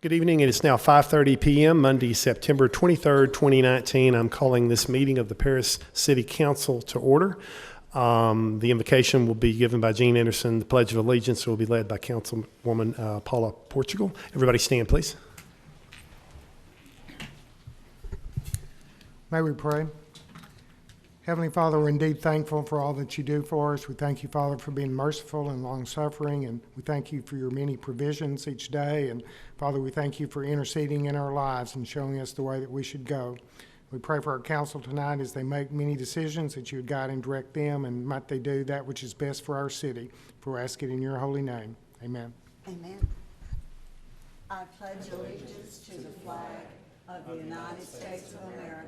Good evening. It is now 5:30 p.m., Monday, September 23rd, 2019. I'm calling this meeting of the Paris City Council to order. The invocation will be given by Gene Anderson. The Pledge of Allegiance will be led by Councilwoman Paula Portugal. Everybody stand, please. May we pray? Heavenly Father, we're indeed thankful for all that you do for us. We thank you, Father, for being merciful and long-suffering, and we thank you for your many provisions each day. And Father, we thank you for interceding in our lives and showing us the way that we should go. We pray for our council tonight as they make many decisions, that you would guide and direct them, and might they do that which is best for our city. For we ask it in your holy name. Amen. Amen. I pledge allegiance to the flag of the United States of America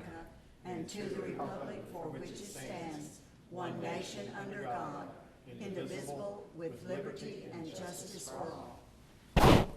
and to the republic for which it stands, one nation under God, indivisible, with liberty and justice for all.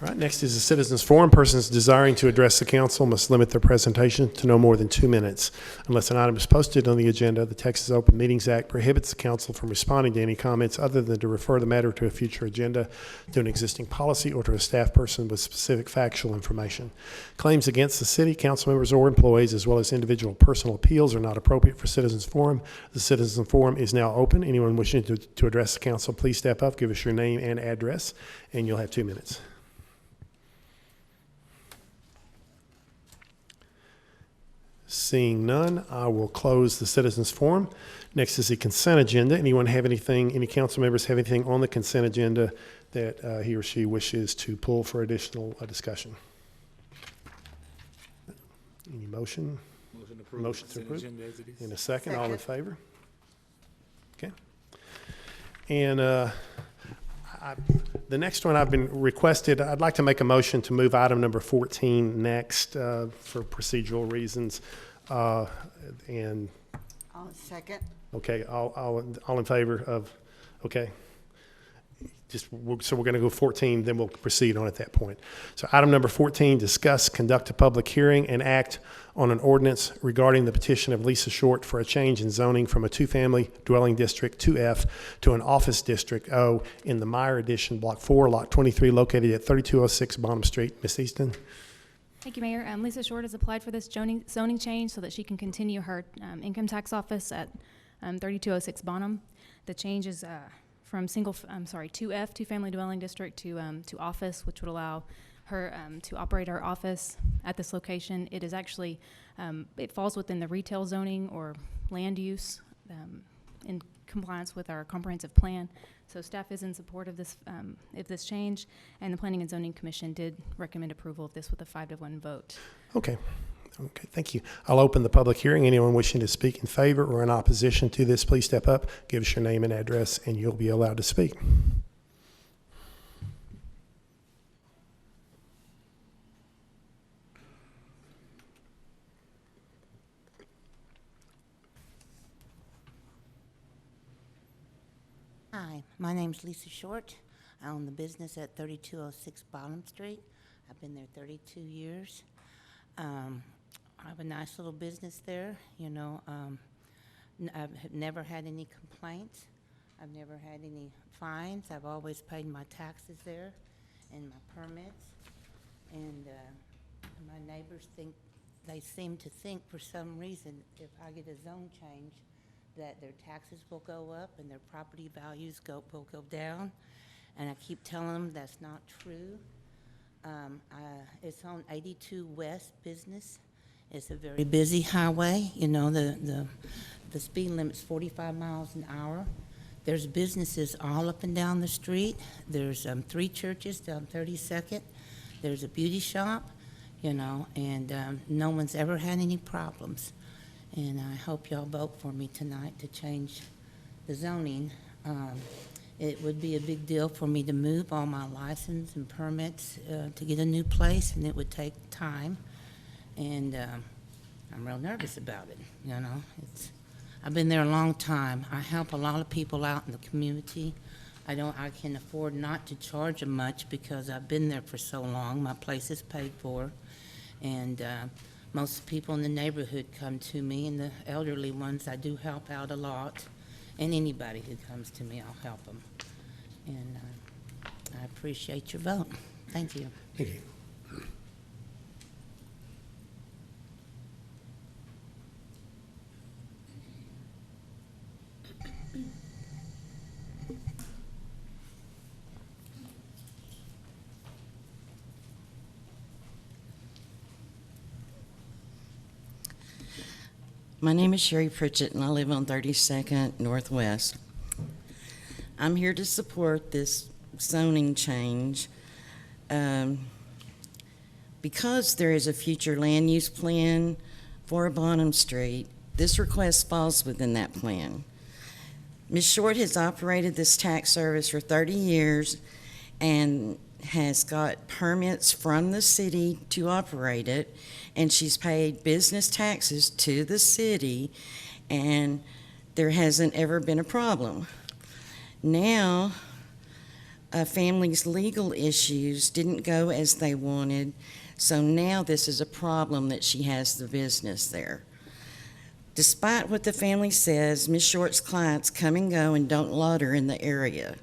All right, next is the Citizens Forum. Persons desiring to address the council must limit their presentation to no more than 2 minutes. Unless an item is posted on the agenda, the Texas Open Meetings Act prohibits the council from responding to any comments other than to refer the matter to a future agenda, to an existing policy, or to a staff person with specific factual information. Claims against the city, council members, or employees, as well as individual personal appeals, are not appropriate for Citizens Forum. The Citizens Forum is now open. Anyone wishing to address the council, please step up, give us your name and address, and you'll have 2 minutes. Seeing none, I will close the Citizens Forum. Next is the consent agenda. Anyone have anything, any council members have anything on the consent agenda that he or she wishes to pull for additional discussion? Any motion? Motion to approve. Motion to approve. Agenda as it is. In a second, all in favor? Okay. And the next one I've been requested, I'd like to make a motion to move item number 14 next for procedural reasons. And I'll second. okay, all in favor of, okay. So we're going to go 14, then we'll proceed on at that point. So item number 14, discuss, conduct a public hearing, and act on an ordinance regarding the petition of Lisa Short for a change in zoning from a two-family dwelling district 2F to an office district O in the Meyer Edition, Block 4, Lot 23, located at 3206 Bonham Street. Ms. Easton? Thank you, Mayor. Lisa Short has applied for this zoning change so that she can continue her income tax office at 3206 Bonham. The change is from 2F, two-family dwelling district, to office, which would allow her to operate her office at this location. It is actually, it falls within the retail zoning or land use in compliance with our comprehensive plan. So staff is in support of this change, and the Planning and Zoning Commission did recommend approval of this with a 5-1 vote. Okay. Okay, thank you. I'll open the public hearing. Anyone wishing to speak in favor or in opposition to this, please step up, give us your name and address, and you'll be allowed to speak. Hi, my name's Lisa Short. I own the business at 3206 Bottom Street. I've been there 32 years. I have a nice little business there, you know. I've never had any complaints. I've never had any fines. I've always paid my taxes there and my permits. And my neighbors seem to think for some reason if I get a zone change that their taxes will go up and their property values will go down. And I keep telling them that's not true. It's on 82 West Business. It's a very busy highway. You know, the speed limit's 45 miles an hour. There's businesses all up and down the street. There's 3 churches down 32nd. There's a beauty shop, you know, and no one's ever had any problems. And I hope y'all vote for me tonight to change the zoning. It would be a big deal for me to move all my license and permits to get a new place, and it would take time. And I'm real nervous about it, you know. I've been there a long time. I help a lot of people out in the community. I can afford not to charge them much because I've been there for so long. My place is paid for. And most people in the neighborhood come to me, and the elderly ones I do help out a lot. And anybody who comes to me, I'll help them. And appreciate your vote. Thank you. Thank you. My name is Sherry Pritchett, and I live on 32nd Northwest. I'm here to support this zoning change because there is a future land use plan for Bonham Street. This request falls within that plan. Ms. Short has operated this tax service for 30 years and has got permits from the city to operate it, and she's paid business taxes to the city, and there hasn't ever been a problem. Now, a family's legal issues didn't go as they wanted, so now this is a problem that she has the business there. Despite what the family says, Ms. Short's clients come and go and don't loiter in the area.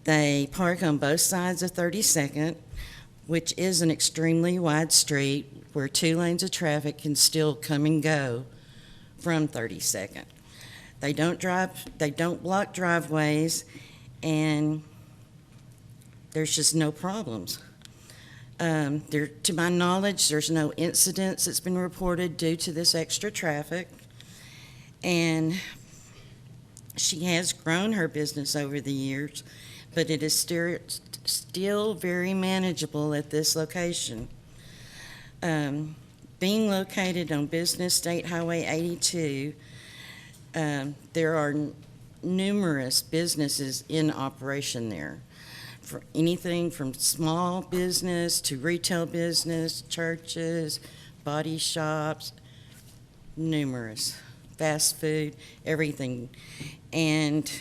They park on both sides of 32nd, which is an extremely wide street where 2 lanes of traffic can still come and go from 32nd. They don't block driveways, and there's just no problems. To my knowledge, there's no incidents that's been reported due to this extra traffic, and she has grown her business over the years, but it is still very manageable at this location. Being located on Business State Highway 82, there are numerous businesses in operation there. For anything from small business to retail business, churches, body shops, numerous, fast food, everything. And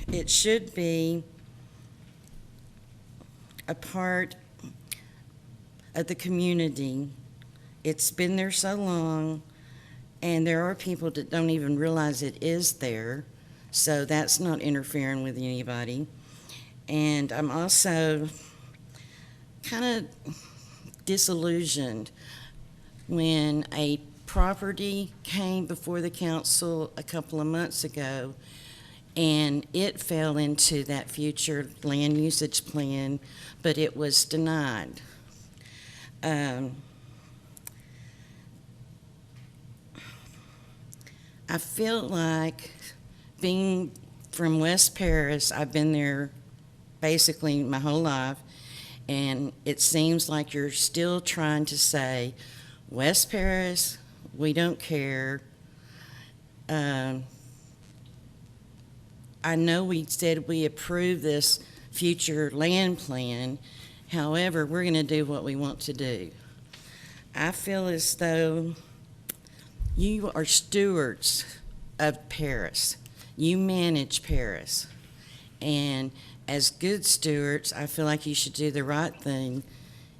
it should be a part of the community. It's been there so long, and there are people that don't even realize it is there, so that's not interfering with anybody. And I'm also kind of disillusioned when a property came before the council a couple of months ago, and it fell into that future land usage plan, but it was denied. I feel like, being from West Paris, I've been there basically my whole life, and it seems like you're still trying to say, West Paris, we don't care. I know we said we approve this future land plan. However, we're going to do what we want to do. I feel as though you are stewards of Paris. You manage Paris. And as good stewards, I feel like you should do the right thing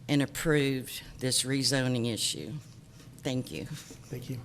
and approve this rezoning issue. Thank you. Thank you.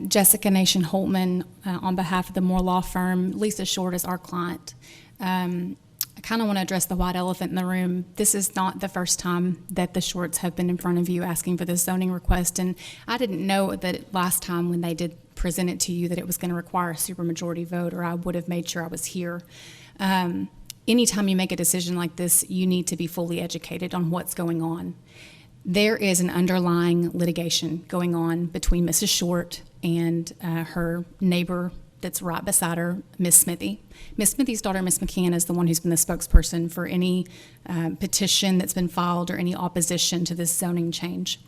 Jessica Nation Holtman, on behalf of the Moore Law Firm. Lisa Short is our client. I kind of want to address the white elephant in the room. This is not the first time that the Shorts have been in front of you asking for this zoning request, and I didn't know that last time when they did present it to you that it was going to require a supermajority vote, or I would have made sure I was here. Anytime you make a decision like this, you need to be fully educated on what's going on. There is an underlying litigation going on between Mrs. Short and her neighbor that's right beside her, Miss Smithy. Miss Smithy's daughter, Miss McCann, is the one who's been the spokesperson for any petition that's been filed or any opposition to this zoning change.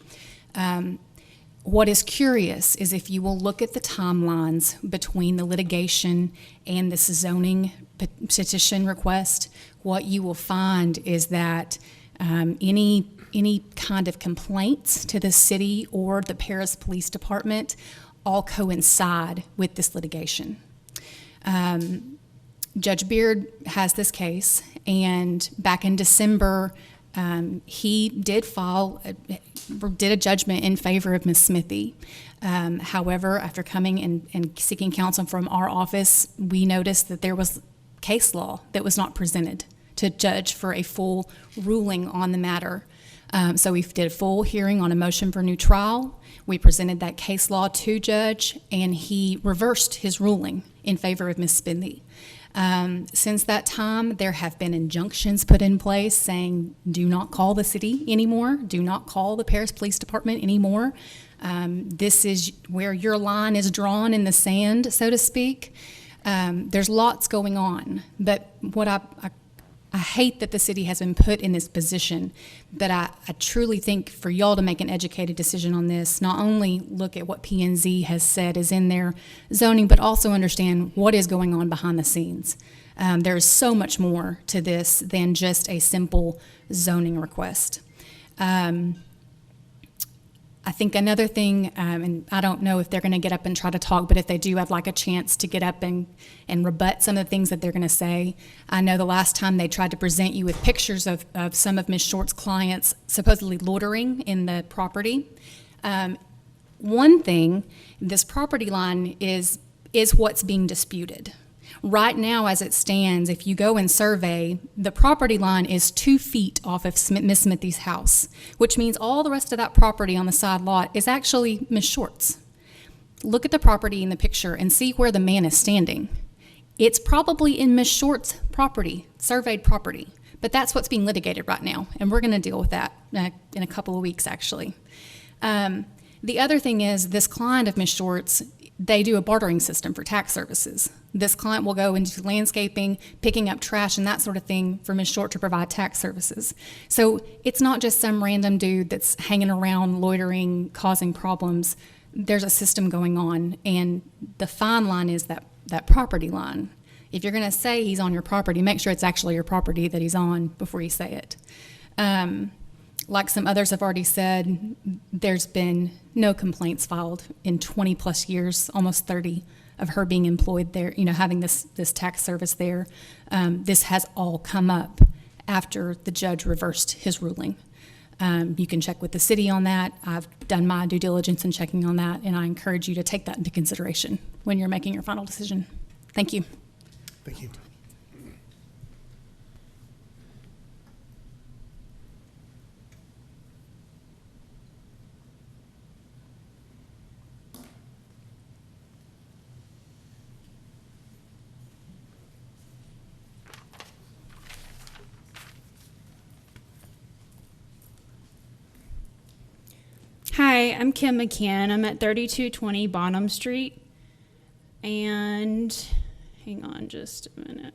What is curious is if you will look at the timelines between the litigation and this zoning petition request, what you will find is that any kind of complaints to the city or the Paris Police Department all coincide with this litigation. Judge Beard has this case, and back in December, he did did a judgment in favor of Ms. Smithy. However, after coming and seeking counsel from our office, we noticed that there was case law that was not presented to judge for a full ruling on the matter. So we did a full hearing on a motion for new trial. We presented that case law to judge, and he reversed his ruling in favor of Ms. Smithy. Since that time, there have been injunctions put in place saying, do not call the city anymore, do not call the Paris Police Department anymore. This is where your line is drawn in the sand, so to speak. There's lots going on, but what I hate that the city has been put in this position, but I truly think for y'all to make an educated decision on this, not only look at what P&Z has said is in their zoning, but also understand what is going on behind the scenes. There is so much more to this than just a simple zoning request. I think another thing, and I don't know if they're going to get up and try to talk, but if they do, I'd like a chance to get up and rebut some of the things that they're going to say. I know the last time they tried to present you with pictures of some of Ms. Short's clients supposedly loitering in the property. One thing, this property line is what's being disputed. Right now, as it stands, if you go and survey, the property line is 2 feet off of Miss Smithy's house, which means all the rest of that property on the side lot is actually Miss Short's. Look at the property in the picture and see where the man is standing. It's probably in Miss Short's property, surveyed property, but that's what's being litigated right now, and we're going to deal with that in a couple of weeks, actually. The other thing is this client of Miss Short's, they do a bartering system for tax services. This client will go into landscaping, picking up trash and that sort of thing for Ms. Short to provide tax services. So it's not just some random dude that's hanging around, loitering, causing problems. There's a system going on, and the fine line is that property line. If you're gonna say he's on your property, make sure it's actually your property that he's on before you say it. Like some others have already said, there's been no complaints filed in 20 plus years, almost 30, of her being employed there, having this tax service there. This has all come up after the judge reversed his ruling. You can check with the city on that. I've done my due diligence in checking on that, and I encourage you to take that into consideration when you're making your final decision. Thank you. Thank you. Hi, I'm Kim McCann. I'm at 3220 Bonham Street. And hang on just a minute.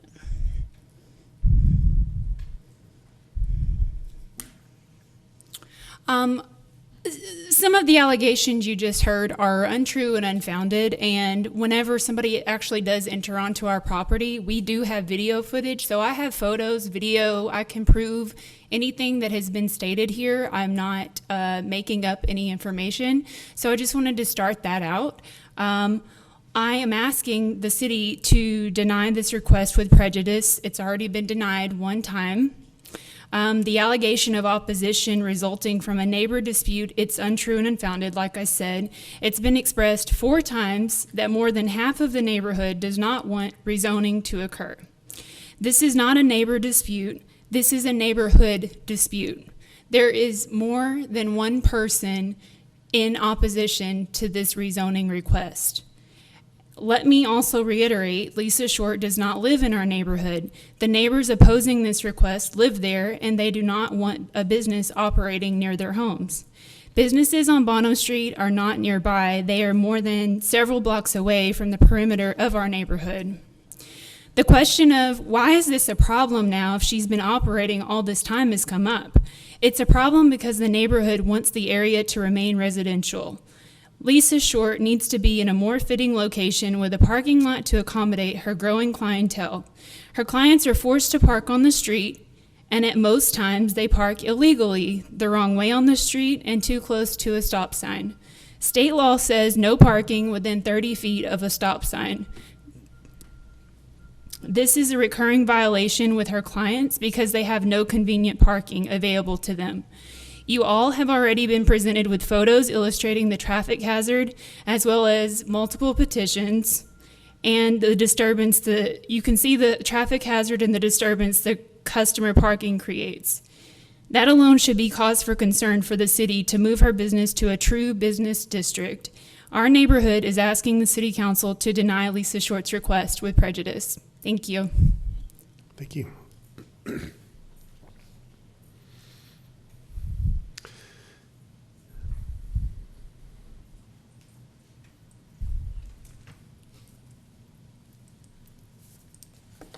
Some of the allegations you just heard are untrue and unfounded, and whenever somebody actually does enter onto our property, we do have video footage. So I have photos, video, I can prove anything that has been stated here. I'm not making up any information. So I just wanted to start that out. I am asking the city to deny this request with prejudice. It's already been denied one time. The allegation of opposition resulting from a neighbor dispute, it's untrue and unfounded, like I said. It's been expressed 4 times that more than half of the neighborhood does not want rezoning to occur. This is not a neighbor dispute. This is a neighborhood dispute. There is more than one person in opposition to this rezoning request. Let me also reiterate, Lisa Short does not live in our neighborhood. The neighbors opposing this request live there, and they do not want a business operating near their homes. Businesses on Bonham Street are not nearby. They are more than several blocks away from the perimeter of our neighborhood. The question of why is this a problem now if she's been operating all this time has come up. It's a problem because the neighborhood wants the area to remain residential. Lisa Short needs to be in a more fitting location with a parking lot to accommodate her growing clientele. Her clients are forced to park on the street, and at most times they park illegally, the wrong way on the street and too close to a stop sign. State law says no parking within 30 feet of a stop sign. This is a recurring violation with her clients because they have no convenient parking available to them. You all have already been presented with photos illustrating the traffic hazard, as well as multiple petitions and the disturbance that you can see the traffic hazard and the disturbance the customer parking creates. That alone should be cause for concern for the city to move her business to a true business district. Our neighborhood is asking the city council to deny Lisa Short's request with prejudice. Thank you. Thank you.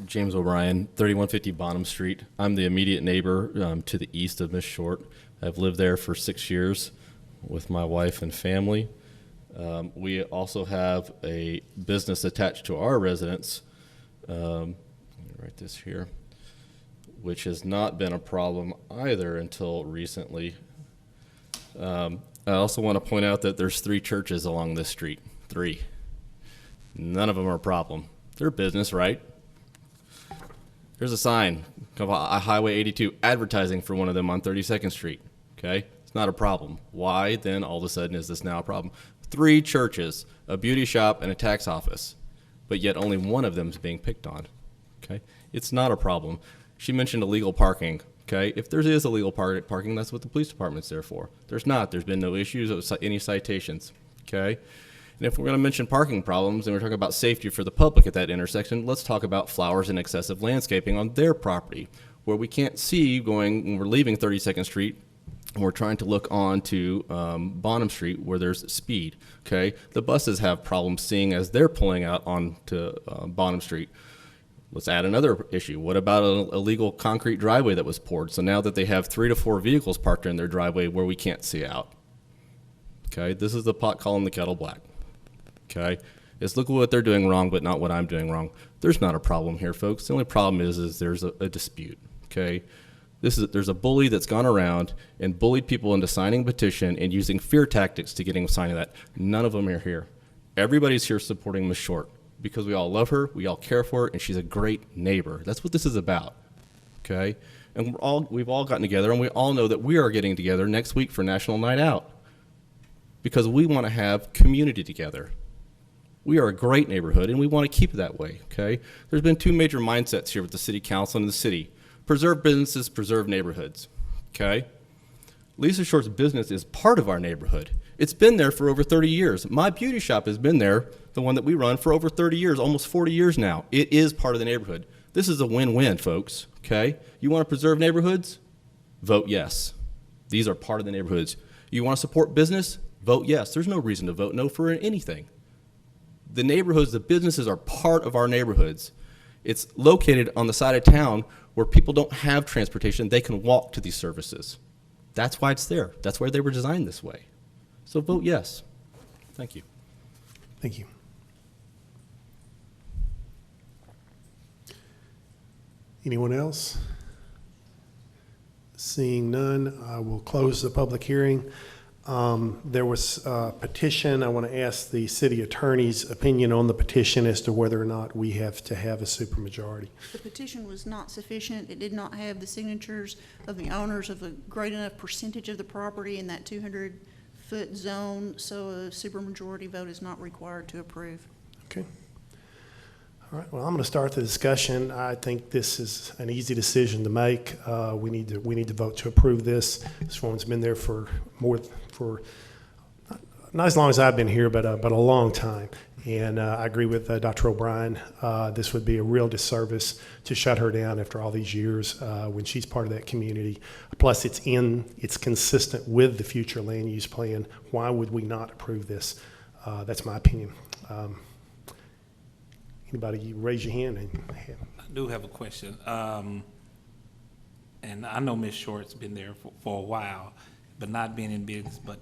James O'Brien, 3150 Bonham Street. I'm the immediate neighbor to the east of Miss Short. I've lived there for 6 years with my wife and family. We also have a business attached to our residence. Let me write this here, which has not been a problem either until recently. I also want to point out that there's 3 churches along this street. 3. None of them are a problem. They're business, right? There's a sign, Highway 82, advertising for one of them on 32nd Street, okay? It's not a problem. Why, then, all of a sudden, is this now a problem? 3 churches, a beauty shop, and a tax office, but yet only one of them is being picked on, okay? It's not a problem. She mentioned illegal parking, okay? If there is illegal parking, that's what the police department's there for. There's not. There's been no issues of any citations, okay? And if we're going to mention parking problems and we're talking about safety for the public at that intersection, let's talk about flowers and excessive landscaping on their property, where we can't see going when we're leaving 32nd Street and we're trying to look on to Bonham Street where there's speed, okay? The buses have problems seeing as they're pulling out onto Bonham Street. Let's add another issue. What about an illegal concrete driveway that was poured? So now that they have 3 to 4 vehicles parked in their driveway where we can't see out, okay? This is the pot calling the kettle black. Okay, it's look at what they're doing wrong, but not what I'm doing wrong. There's not a problem here, folks. The only problem is there's a dispute. Okay, there's a bully that's gone around and bullied people into signing a petition and using fear tactics to getting signing that. None of them are here. Everybody's here supporting Ms. Short because we all love her, we all care for her, and she's a great neighbor. That's what this is about. Okay, and we've all gotten together, and we all know that we are getting together next week for National Night Out because we want to have community together. We are a great neighborhood, and we want to keep it that way, okay? There's been 2 major mindsets here with the city council and the city. Preserve businesses, preserve neighborhoods, okay? Lisa Short's business is part of our neighborhood. It's been there for over 30 years. My beauty shop has been there, the one that we run, for over 30 years, almost 40 years now. It is part of the neighborhood. This is a win-win, folks, okay? You want to preserve neighborhoods? Vote yes. These are part of the neighborhoods. You want to support business? Vote yes. There's no reason to vote no for anything. The neighborhoods, the businesses are part of our neighborhoods. It's located on the side of town where people don't have transportation. They can walk to these services. That's why it's there. That's why they were designed this way. So vote yes. Thank you. Thank you. Anyone else? Seeing none, I will close the public hearing. There was a petition. I want to ask the city attorney's opinion on the petition as to whether or not we have to have a supermajority. The petition was not sufficient. It did not have the signatures of the owners of a great enough percentage of the property in that 200-foot zone, so a supermajority vote is not required to approve. Okay. All right, well, I'm going to start the discussion. I think this is an easy decision to make. We need to vote to approve this. This one's been there for not as long as I've been here, but a long time. And I agree with Dr. O'Brien. This would be a real disservice to shut her down after all these years when she's part of that community. Plus, it's consistent with the future land use plan. Why would we not approve this? That's my opinion. Anybody, you raise your hand. I do have a question. And I know Ms. Short's been there for a while, but not being in business. But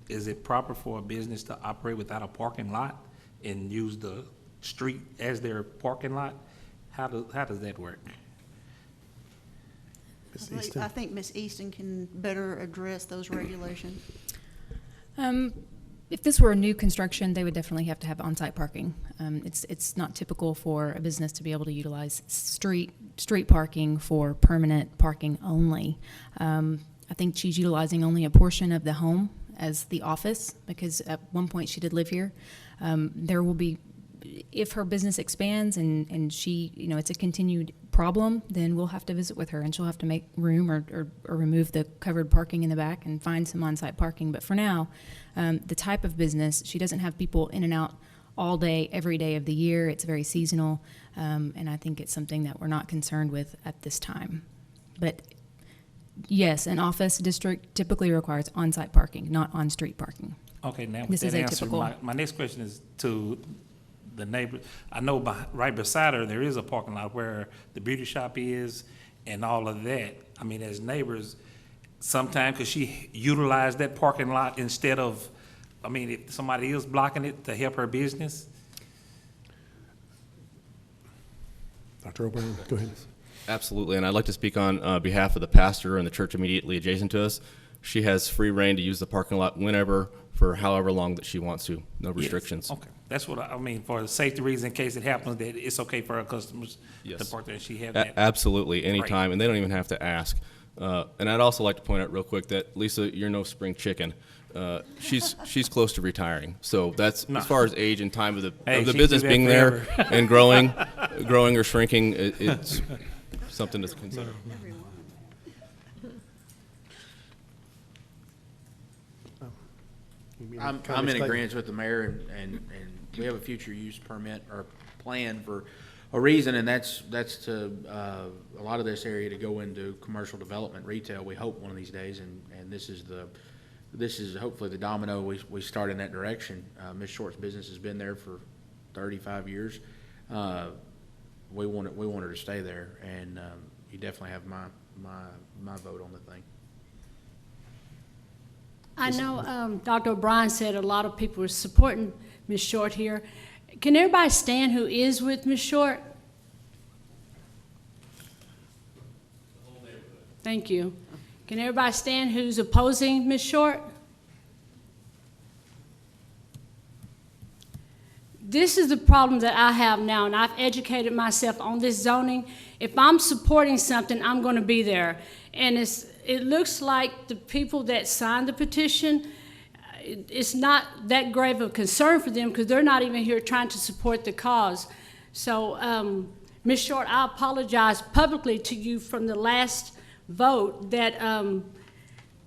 is it proper for a business to operate without a parking lot and use the street as their parking lot? How does that work? Ms. Easton? I think Ms. Easton can better address those regulations. If this were a new construction, they would definitely have to have on-site parking. It's not typical for a business to be able to utilize street parking for permanent parking only. I think she's utilizing only a portion of the home as the office, because at one point she did live here. There will be, if her business expands and she, it's a continued problem, then we'll have to visit with her and she'll have to make room or remove the covered parking in the back and find some on-site parking. But for now, the type of business, she doesn't have people in and out all day, every day of the year. It's very seasonal, and I think it's something that we're not concerned with at this time. But yes, an office district typically requires on-site parking, not on-street parking. Okay, now with This is that answer, atypical. my next question is to the neighbor. I know right beside her, there is a parking lot where the beauty shop is and all of that. I mean, as neighbors, sometimes could she utilize that parking lot instead of, if somebody is blocking it to help her business? Dr. O'Brien, go ahead. Absolutely, and I'd like to speak on behalf of the pastor and the church immediately adjacent to us. She has free reign to use the parking lot whenever, for however long that she wants to, no restrictions. Yes. Okay, that's what I mean, for the safety reason, in case it happens, that it's okay for her customers to Yes. park there, and she have that. Absolutely, anytime, and they don't even have to ask. And I'd also like to point out real quick that, Lisa, you're no spring chicken. She's close to retiring, so that's, No. as far as age and time of the Hey, she can business do that being there forever. and growing or shrinking, it's something to consider. I'm in agreement with the mayor, and we have a future use permit or plan for a reason, and that's to, a lot of this area to go into commercial development, retail, we hope one of these days, and this is hopefully the domino we start in that direction. Ms. Short's business has been there for 35 years. We want her to stay there, and you definitely have my vote on the thing. I know Dr. O'Brien said a lot of people are supporting Ms. Short here. Can everybody stand who is with Ms. Short? Thank you. Can everybody stand who's opposing Ms. Short? This is the problem that I have now, and I've educated myself on this zoning. If I'm supporting something, I'm going to be there. And it looks like the people that signed the petition, it's not that grave of a concern for them because they're not even here trying to support the cause. So, Ms. Short, I apologize publicly to you from the last vote that,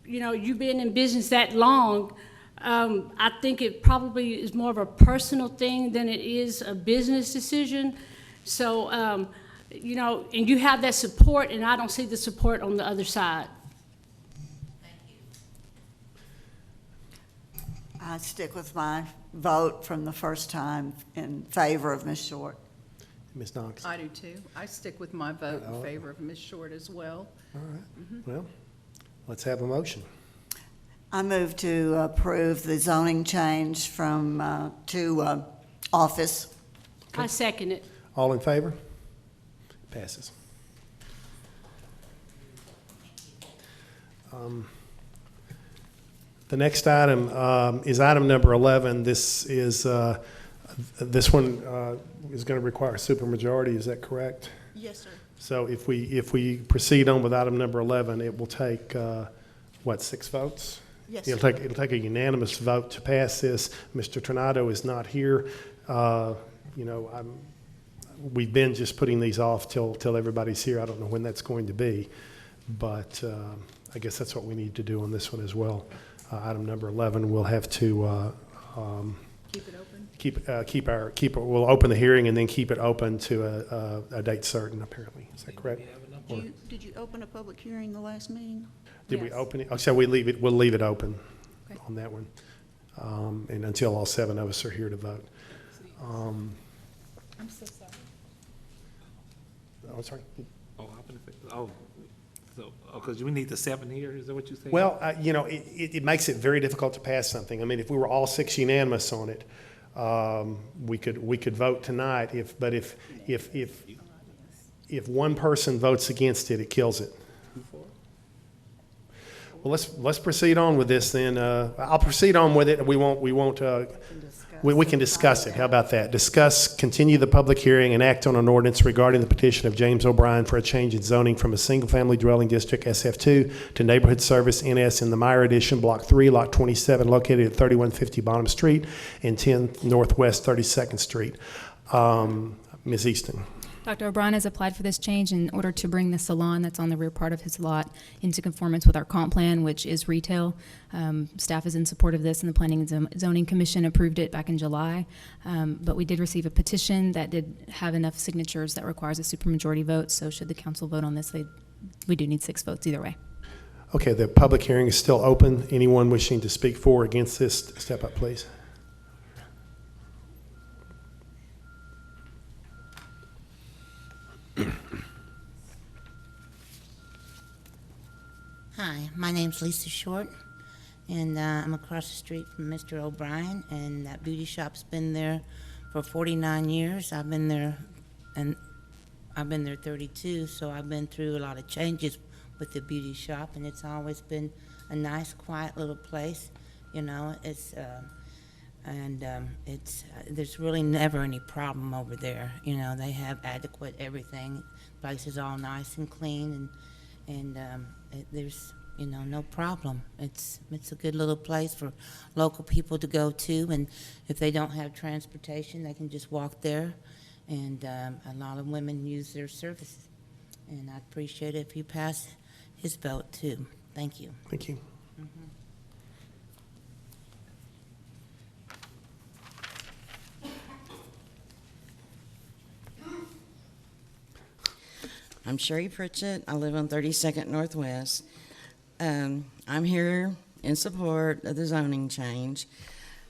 you've been in business that long. I think it probably is more of a personal thing than it is a business decision. So, and you have that support, and I don't see the support on the other side. I stick with my vote from the first time in favor of Ms. Short. Ms. Knox? I do too. I stick with my vote in favor of Ms. Short as well. All right, well, let's have a motion. I move to approve the zoning change from, to office. I second it. All in favor? Passes. The next item is item number 11. This is, this one is going to require a supermajority, is that correct? Yes, sir. So if we proceed on with item number 11, it will take, 6 votes? Yes, It'll sir. take a unanimous vote to pass this. Mr. Tornado is not here. We've been just putting these off till everybody's here. I don't know when that's going to be, but I guess that's what we need to do on this one as well. Item number 11, we'll have to Keep it open. we'll open the hearing and then keep it open to a date certain, apparently. Is that correct? Did you open a public hearing the last meeting? Did we Yes. open it? Oh, so we'll leave it open Okay. on that one. And until all 7 of us are here to vote. I'm so sorry. Oh, sorry. Because we need the 7 here, is that what you're saying? Well, it makes it very difficult to pass something. I mean, if we were all 6 unanimous on it, we could vote tonight. If one person votes against it, it kills it. Well, let's proceed on with this then. I'll proceed on with it. We can discuss it. How about that? Discuss, continue the public hearing and act on an ordinance regarding the petition of James O'Brien for a change in zoning from a single-family dwelling district, SF2, to neighborhood service, NS, in the Meyer Edition, Block 3, Lot 27, located at 3150 Bonham Street and 10 Northwest 32nd Street. Ms. Easton. Dr. O'Brien has applied for this change in order to bring the salon that's on the rear part of his lot into conformance with our comp plan, which is retail. Staff is in support of this, and the Planning and Zoning Commission approved it back in July. But we did receive a petition that did have enough signatures that requires a supermajority vote, so should the council vote on this, we do need 6 votes either way. Okay, the public hearing is still open. Anyone wishing to speak for or against this, step up, please. Hi, my name's Lisa Short, and I'm across the street from Mr. O'Brien, and that beauty shop's been there for 49 years. I've been there 32, so I've been through a lot of changes with the beauty shop, and it's always been a nice, quiet little place. You know, there's really never any problem over there. You know, they have adequate everything. The place is all nice and clean, and there's, you know, no problem. It's a good little place for local people to go to, and if they don't have transportation, they can just walk there, and a lot of women use their services. And I'd appreciate it if you pass his vote too. Thank you. Thank you. I'm Sherry Pritchett. I live on 32nd Northwest. I'm here in support of the zoning change.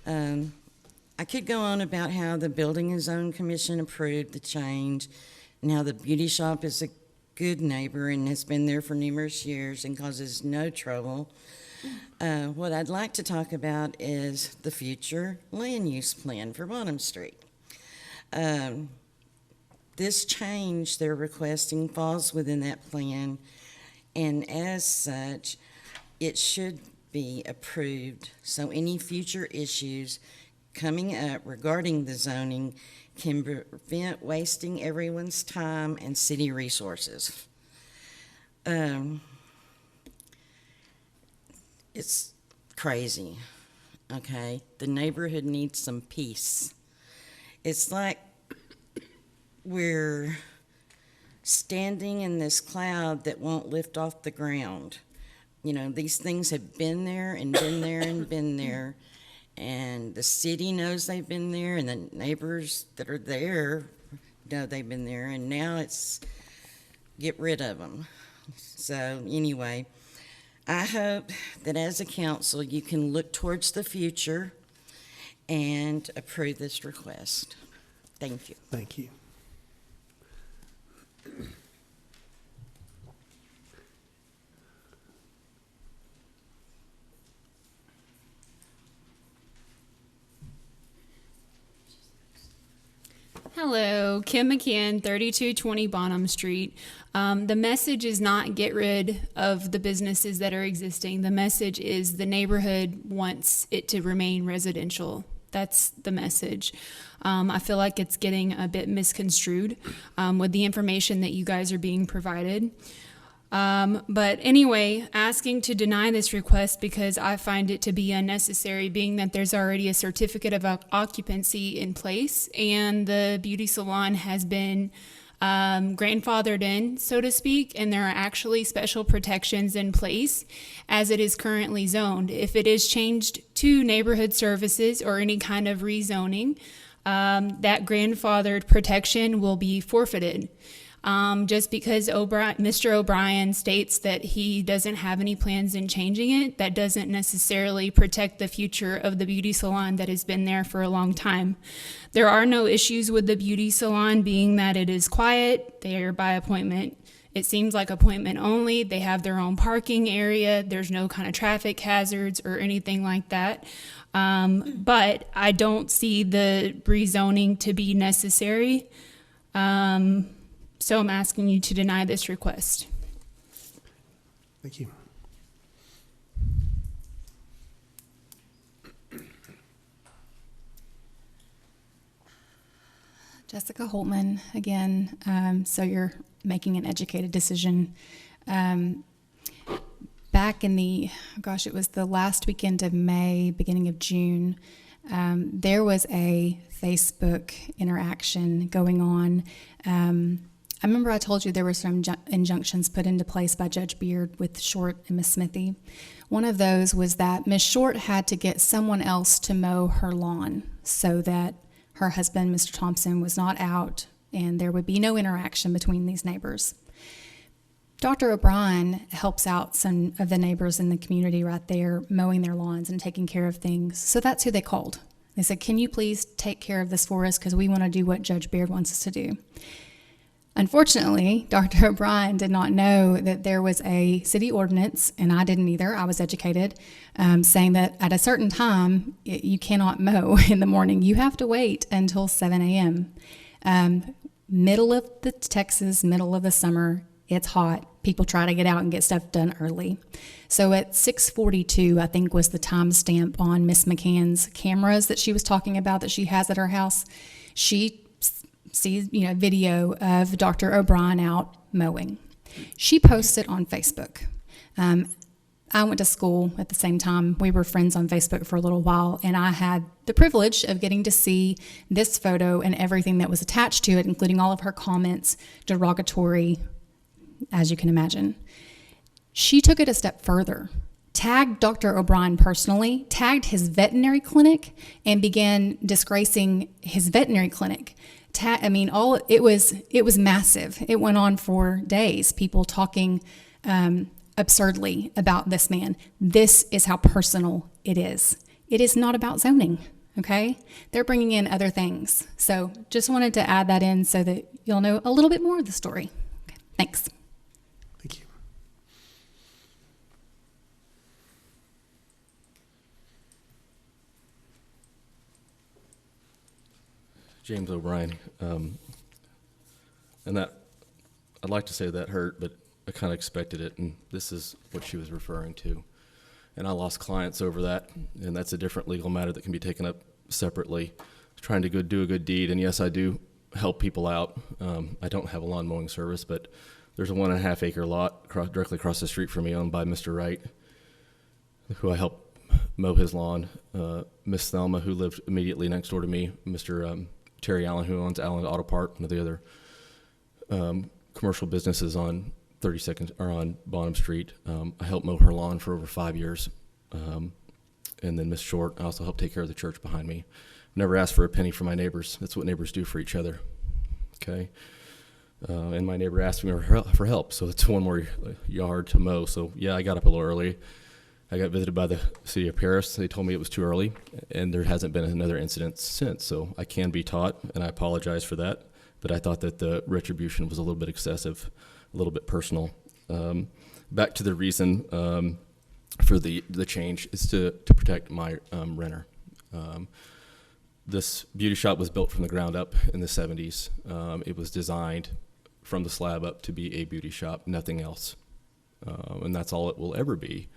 I could go on about how the Building and Zone Commission approved the change and how the beauty shop is a good neighbor and has been there for numerous years and causes no trouble. What I'd like to talk about is the future land use plan for Bonham Street. This change they're requesting falls within that plan, and as such, it should be approved so any future issues coming up regarding the zoning can prevent wasting everyone's time and city resources. It's crazy, okay? The neighborhood needs some peace. It's like we're standing in this cloud that won't lift off the ground. You know, these things have been there and been there and been there, and the city knows they've been there, and the neighbors that are there know they've been there, and now it's get rid of them. So anyway, I hope that as a council you can look towards the future and approve this request. Thank you. Thank you. Hello, Kim McCann, 3220 Bonham Street. The message is not get rid of the businesses that are existing. The message is the neighborhood wants it to remain residential. That's the message. I feel like it's getting a bit misconstrued with the information that you guys are being provided. But anyway, asking to deny this request because I find it to be unnecessary, being that there's already a certificate of occupancy in place and the beauty salon has been grandfathered in, so to speak, and there are actually special protections in place as it is currently zoned. If it is changed to neighborhood services or any kind of rezoning, that grandfathered protection will be forfeited. Just because Mr. O'Brien states that he doesn't have any plans in changing it, that doesn't necessarily protect the future of the beauty salon that has been there for a long time. There are no issues with the beauty salon, being that it is quiet, they are by appointment. It seems like appointment only. They have their own parking area. There's no kind of traffic hazards or anything like that. But I don't see the rezoning to be necessary. So I'm asking you to deny this request. Thank you. Jessica Holtman again. So you're making an educated decision. Back in it was the last weekend of May, beginning of June, there was a Facebook interaction going on. I remember I told you there were some injunctions put into place by Judge Beard with Short and Miss Smithy. One of those was that Miss Short had to get someone else to mow her lawn so that her husband, Mr. Thompson, was not out and there would be no interaction between these neighbors. Dr. O'Brien helps out some of the neighbors in the community right there, mowing their lawns and taking care of things. So that's who they called. They said, can you please take care of this for us because we want to do what Judge Beard wants us to do. Unfortunately, Dr. O'Brien did not know that there was a city ordinance, and I didn't either, I was educated, saying that at a certain time, you cannot mow in the morning. You have to wait until 7 a.m. Middle of the Texas, middle of the summer, it's hot. People try to get out and get stuff done early. So at 6:42, I think was the timestamp on Miss McCann's cameras that she was talking about that she has at her house. She sees, video of Dr. O'Brien out mowing. She posted on Facebook. I went to school at the same time. We were friends on Facebook for a little while, and I had the privilege of getting to see this photo and everything that was attached to it, including all of her comments, derogatory, as you can imagine. She took it a step further, tagged Dr. O'Brien personally, tagged his veterinary clinic, and began disgracing his veterinary clinic. It was massive. It went on for days, people talking absurdly about this man. This is how personal it is. It is not about zoning, okay? They're bringing in other things. So just wanted to add that in so that you'll know a little bit more of the story. Okay, thanks. Thank you. James O'Brien, and that, I'd like to say that hurt, but I kind of expected it, and this is what she was referring to. And I lost clients over that, and that's a different legal matter that can be taken up separately. Trying to do a good deed, and yes, I do help people out. I don't have a lawn mowing service, but there's a 1.5 acre lot directly across the street from me owned by Mr. Wright, who I help mow his lawn. Miss Thelma, who lived immediately next door to me, Mr. Terry Allen, who owns Allen Auto Part, one of the other commercial businesses on 32nd or on Bonham Street. I helped mow her lawn for over 5 years. And then Miss Short, I also helped take care of the church behind me. Never asked for a penny from my neighbors. That's what neighbors do for each other. Okay. And my neighbor asked me for help, so it's one more yard to mow. So yeah, I got up a little early. I got visited by the city of Paris. They told me it was too early, and there hasn't been another incident since. So I can be taught, and I apologize for that. But I thought that the retribution was a little bit excessive, a little bit personal. Back to the reason for the change is to protect my renter. This beauty shop was built from the ground up in the 70s. It was designed from the slab up to be a beauty shop, nothing else. And that's all it will ever be.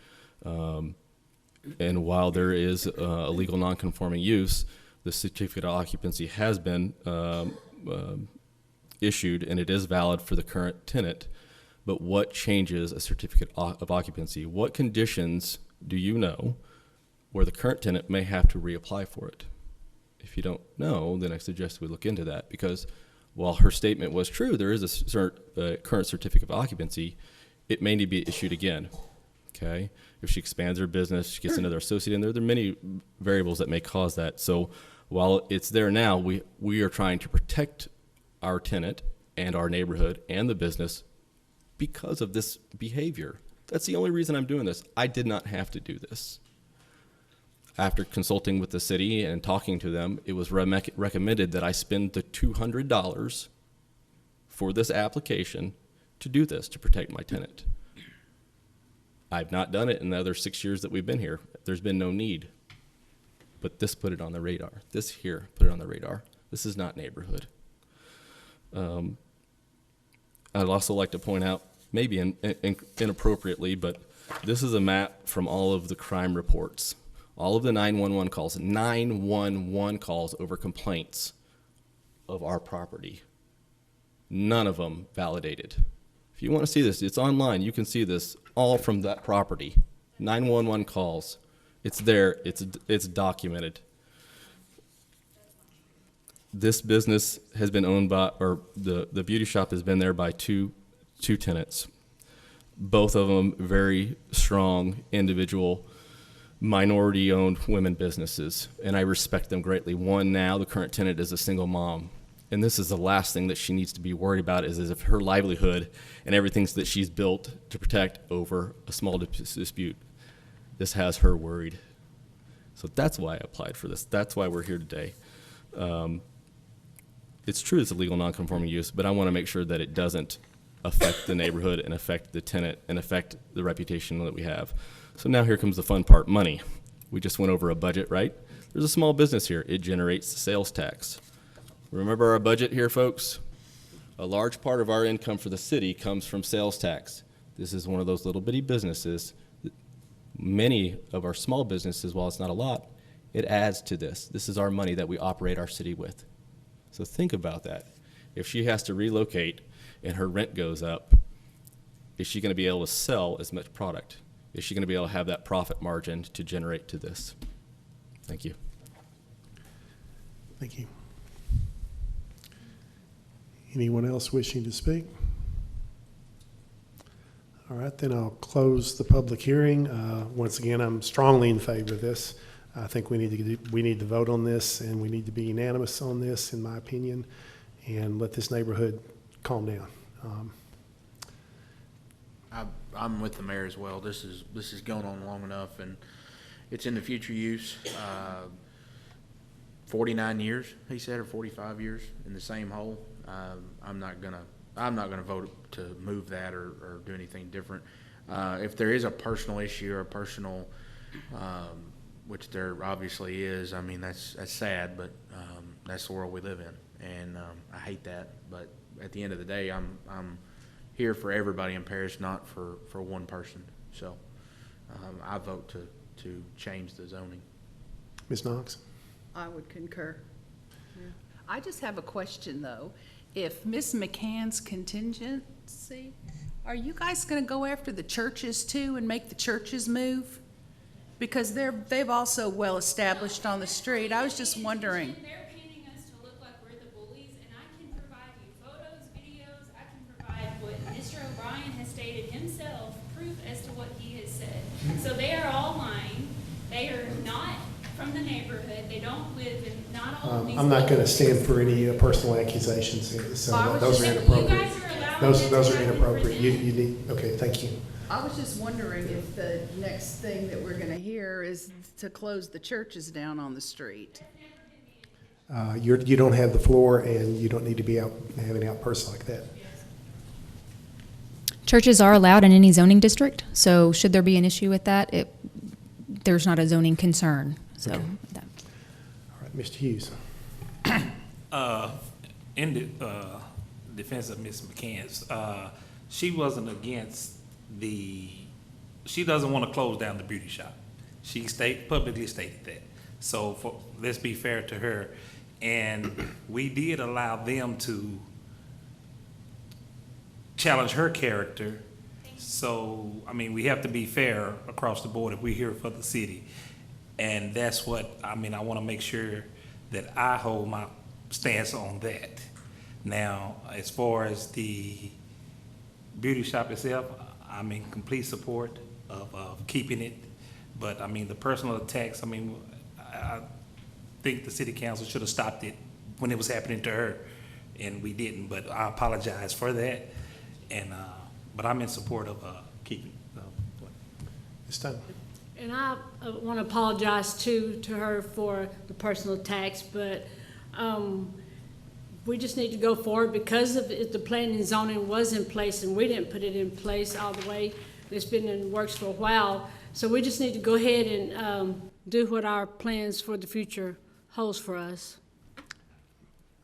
And while there is a legal non-conforming use, the certificate of occupancy has been issued, and it is valid for the current tenant. But what changes a certificate of occupancy? What conditions do you know where the current tenant may have to reapply for it? If you don't know, then I suggest we look into that, because while her statement was true, there is a current certificate of occupancy, it may need to be issued again. Okay, if she expands her business, she gets another associate in there. There are many variables that may cause that. So while it's there now, we are trying to protect our tenant and our neighborhood and the business because of this behavior. That's the only reason I'm doing this. I did not have to do this. After consulting with the city and talking to them, it was recommended that I spend the $200 for this application to do this, to protect my tenant. I've not done it in the other 6 years that we've been here. There's been no need. But this put it on the radar. This here put it on the radar. This is not neighborhood. I'd also like to point out, maybe inappropriately, but this is a map from all of the crime reports. All of the 911 calls over complaints of our property. None of them validated. If you want to see this, it's online. You can see this all from that property. 911 calls. It's there. It's documented. This business has been owned by, or the beauty shop has been there by two tenants. Both of them very strong, individual, minority-owned women businesses, and I respect them greatly. One now, the current tenant, is a single mom, and this is the last thing that she needs to be worried about is if her livelihood and everything that she's built to protect over a small dispute. This has her worried. So that's why I applied for this. That's why we're here today. It's true it's a legal non-conforming use, but I want to make sure that it doesn't affect the neighborhood and affect the tenant and affect the reputation that we have. So now here comes the fun part, money. We just went over a budget, right? There's a small business here. It generates sales tax. Remember our budget here, folks? A large part of our income for the city comes from sales tax. This is one of those little bitty businesses. Many of our small businesses, while it's not a lot, it adds to this. This is our money that we operate our city with. So think about that. If she has to relocate and her rent goes up, is she going to be able to sell as much product? Is she going to be able to have that profit margin to generate to this? Thank you. Thank you. Anyone else wishing to speak? All right, then I'll close the public hearing. Once again, I'm strongly in favor of this. I think we need to vote on this, and we need to be unanimous on this, in my opinion, and let this neighborhood calm down. I'm with the mayor as well. This is going on long enough, and it's in the future use. 49 years, he said, or 45 years in the same hole. I'm not gonna vote to move that or do anything different. If there is a personal issue or a personal, which there obviously is, I mean that's sad, but that's the world we live in, and I hate that. But at the end of the day, I'm here for everybody in Paris, not for one person. So I vote to change the zoning. Ms. Knox? I would concur. Yeah. I just have a question, though. If Ms. McCann's contingency, are you guys gonna go after the churches too and make the churches move? Because they've also well established on the street. I was just wondering. They're painting us to look like we're the bullies, and I can provide you photos, videos, I can provide what Mr. O'Brien has stated himself, proof as to what he has said. So they are all lying. They are not from the neighborhood. They don't live in, not all of these. I'm not going to stand for any personal accusations, so Well, those are you inappropriate. guys are allowed Those to are inappropriate. You need, okay, thank you. I was just wondering if the next thing that we're gonna hear is to close the churches down on the street. You don't have the floor, and you don't need to be out having an outburst like that. Churches are allowed in any zoning district, so should there be an issue with that, there's not a zoning concern, so. Okay. that- All right, Mr. Hughes. In the defense of Ms. McCann's, she wasn't against she doesn't want to close down the beauty shop. She publicly stated that. So let's be fair to her. And we did allow them to challenge her character. So, I mean, we have to be fair across the board if we're here for the city. And that's what, I mean, I want to make sure that I hold my stance on that. Now, as far as the beauty shop itself, I'm in complete support of keeping it. But, I mean, the personal attacks, I mean, I think the city council should have stopped it when it was happening to her, and we didn't. But I apologize for that. And, but I'm in support of keeping it. Ms. Stone. And I want to apologize to her for the personal attacks, but we just need to go forward because of if the planning and zoning was in place and we didn't put it in place all the way. It's been in the works for a while. So we just need to go ahead and do what our plans for the future holds for us.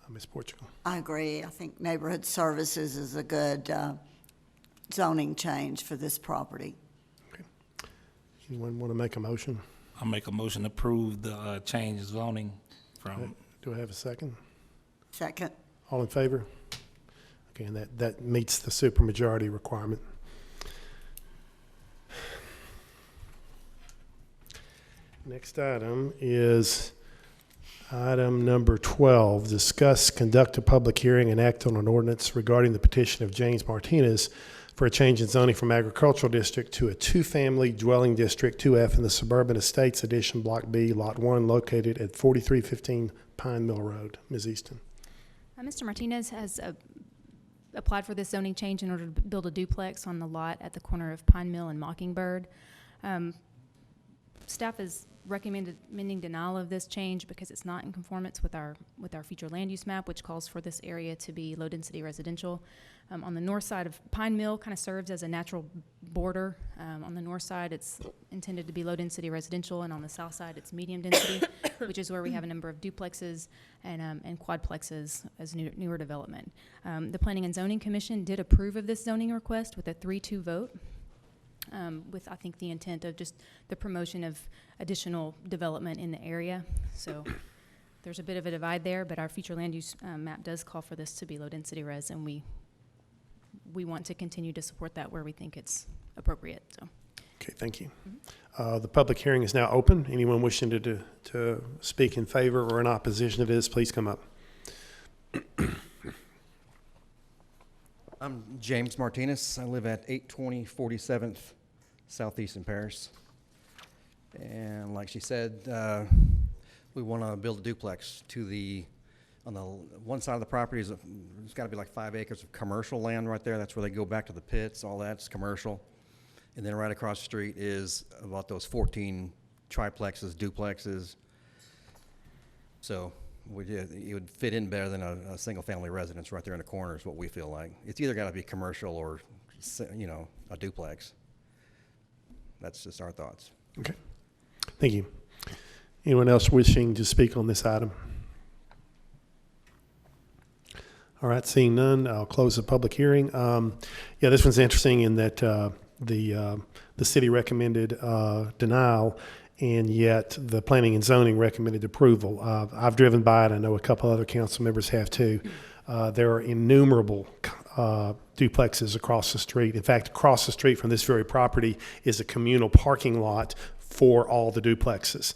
Ms. Portugal. I agree. I think neighborhood services is a good zoning change for this property. Anyone want to make a motion? I'll make a motion to approve the change of zoning from. Do I have a second? Second. All in favor? Okay, and that meets the supermajority requirement. Next item is item number 12. Discuss, conduct a public hearing, and act on an ordinance regarding the petition of James Martinez for a change in zoning from agricultural district to a two-family dwelling district, 2F, in the Suburban Estates Edition, Block B, Lot 1, located at 4315 Pine Mill Road. Ms. Easton. Mr. Martinez has applied for this zoning change in order to build a duplex on the lot at the corner of Pine Mill and Mockingbird. Staff is recommending denial of this change because it's not in conformance with our future land use map, which calls for this area to be low-density residential. On the north side of Pine Mill kind of serves as a natural border. On the north side, it's intended to be low-density residential, and on the south side, it's medium density, which is where we have a number of duplexes and quadplexes as newer development. The Planning and Zoning Commission did approve of this zoning request with a 3-2 vote. With, I think, the intent of just the promotion of additional development in the area. So there's a bit of a divide there, but our future land use map does call for this to be low-density res, and we want to continue to support that where we think it's appropriate. So. Okay, thank you. The public hearing is now open. Anyone wishing to speak in favor or in opposition to this, please come up. I'm James Martinez. I live at 820 47th Southeast in Paris. And like she said, we want to build a duplex on the one side of the property. There's got to be like 5 acres of commercial land right there. That's where they go back to the pits. All that's commercial. And then right across the street is about those 14 triplexes, duplexes. So it would fit in better than a single-family residence right there in the corner is what we feel like. It's either got to be commercial or, a duplex. That's just our thoughts. Okay, thank you. Anyone else wishing to speak on this item? All right, seeing none, I'll close the public hearing. Yeah, this one's interesting in that the city recommended denial, and yet the Planning and Zoning recommended approval. I've driven by it. I know a couple other council members have too. There are innumerable duplexes across the street. In fact, across the street from this very property is a communal parking lot for all the duplexes.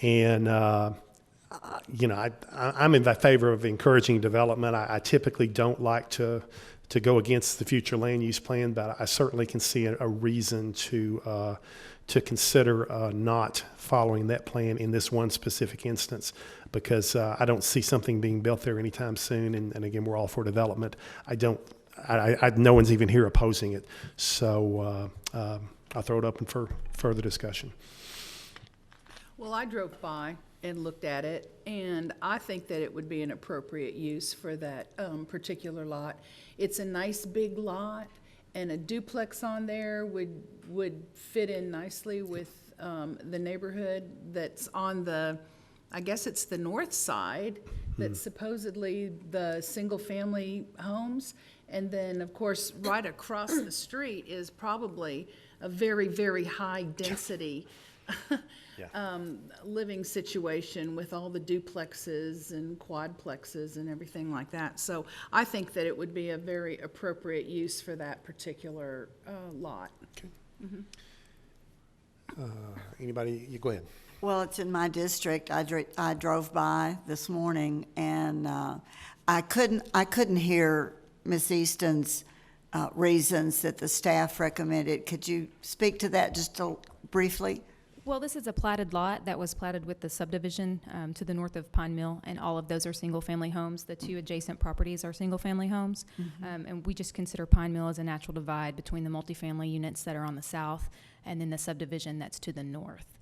And, I'm in favor of encouraging development. I typically don't like to go against the future land use plan, but I certainly can see a reason to consider not following that plan in this one specific instance, because I don't see something being built there anytime soon. And again, we're all for development. No one's even here opposing it. So I'll throw it open for further discussion. Well, I drove by and looked at it, and I think that it would be an appropriate use for that particular lot. It's a nice big lot, and a duplex on there would fit in nicely with the neighborhood that's on I guess it's the north side, that's supposedly the single-family homes. And then, of course, right across the street is probably a very, very high-density living situation with all the duplexes and quadplexes and everything like that. So I think that it would be a very appropriate use for that particular lot. Okay. Anybody? You go ahead. Well, it's in my district. I drove by this morning, and I couldn't hear Ms. Easton's reasons that the staff recommended. Could you speak to that just briefly? Well, this is a platted lot that was platted with the subdivision to the north of Pine Mill, and all of those are single-family homes. The two adjacent properties are single-family homes, and we just consider Pine Mill as a natural divide between the multifamily units that are on the south and then the subdivision that's to the north.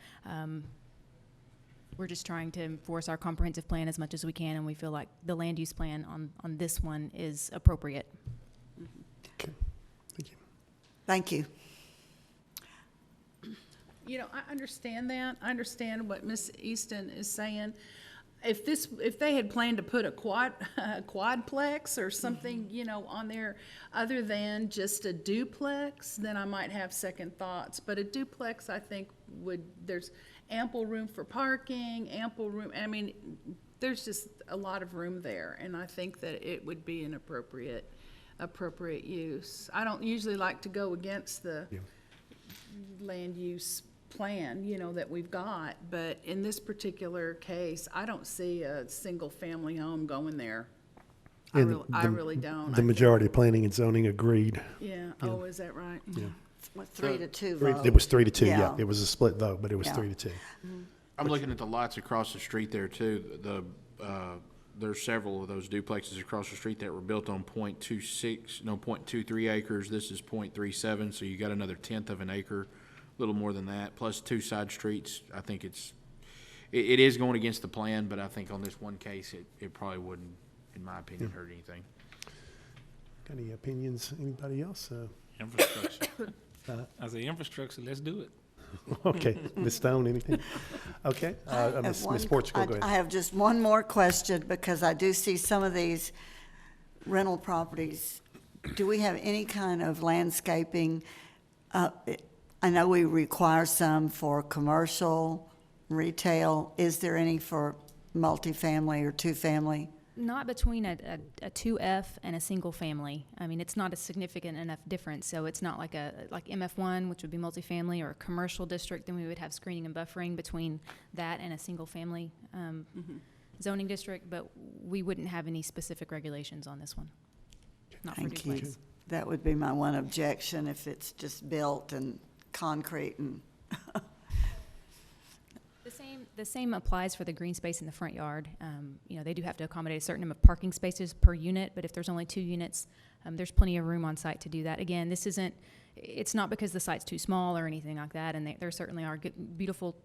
We're just trying to enforce our comprehensive plan as much as we can, and we feel like the land use plan on this one is appropriate. Okay, thank you. Thank you. You know, I understand that. I understand what Ms. Easton is saying. If they had planned to put a quadplex or something, on there other than just a duplex, then I might have second thoughts. But a duplex, I think, there's ample room for parking, ample room. I mean, there's just a lot of room there, and I think that it would be an appropriate use. I don't usually like to go against the land use plan, you know, that we've got, but in this particular case, I don't see a single-family home going there. I really don't. The majority of planning and zoning agreed. Yeah, oh, is that right? Yeah. With 3-2 Three- vote. It was 3-2, yeah. Yeah. It was a split vote, but it was Yeah. 3-2. I'm looking at the lots across the street there too. There's several of those duplexes across the street that were built on 0.23 acres. This is 0.37, so you got another tenth of an acre, a little more than that, plus 2 side streets. I think it is going against the plan, but I think on this one case, it probably wouldn't, in my opinion, hurt anything. Got any opinions? Anybody else? Infrastructure. I say infrastructure, let's do it. Okay, Ms. Stone, anything? Okay, Ms. Portugal, go I ahead. have just one more question, because I do see some of these rental properties. Do we have any kind of landscaping? I know we require some for commercial, retail. Is there any for multifamily or two-family? Not between a 2F and a single family. I mean, it's not a significant enough difference, so it's not like MF1, which would be multifamily, or a commercial district, then we would have screening and buffering between that and a single family zoning district, but we wouldn't have any specific regulations on this one. Not for Thank you. duplex. That would be my one objection, if it's just built and concrete and, The same applies for the green space in the front yard. You know, they do have to accommodate a certain number of parking spaces per unit, but if there's only 2 units, there's plenty of room on site to do that. Again, it's not because the site's too small or anything like that, and there certainly are good, beautiful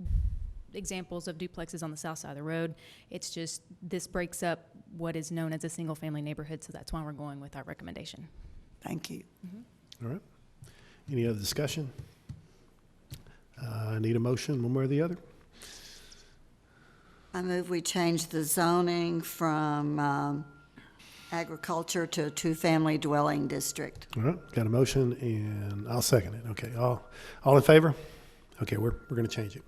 examples of duplexes on the south side of the road. It's just, this breaks up what is known as a single-family neighborhood, so that's why we're going with our recommendation. thank you. All right. Any other discussion? I need a motion, one way or the other. I move we change the zoning from agriculture to a two-family dwelling district. All right, got a motion, and I'll second it. Okay, all in favor? Okay, we're going to change it.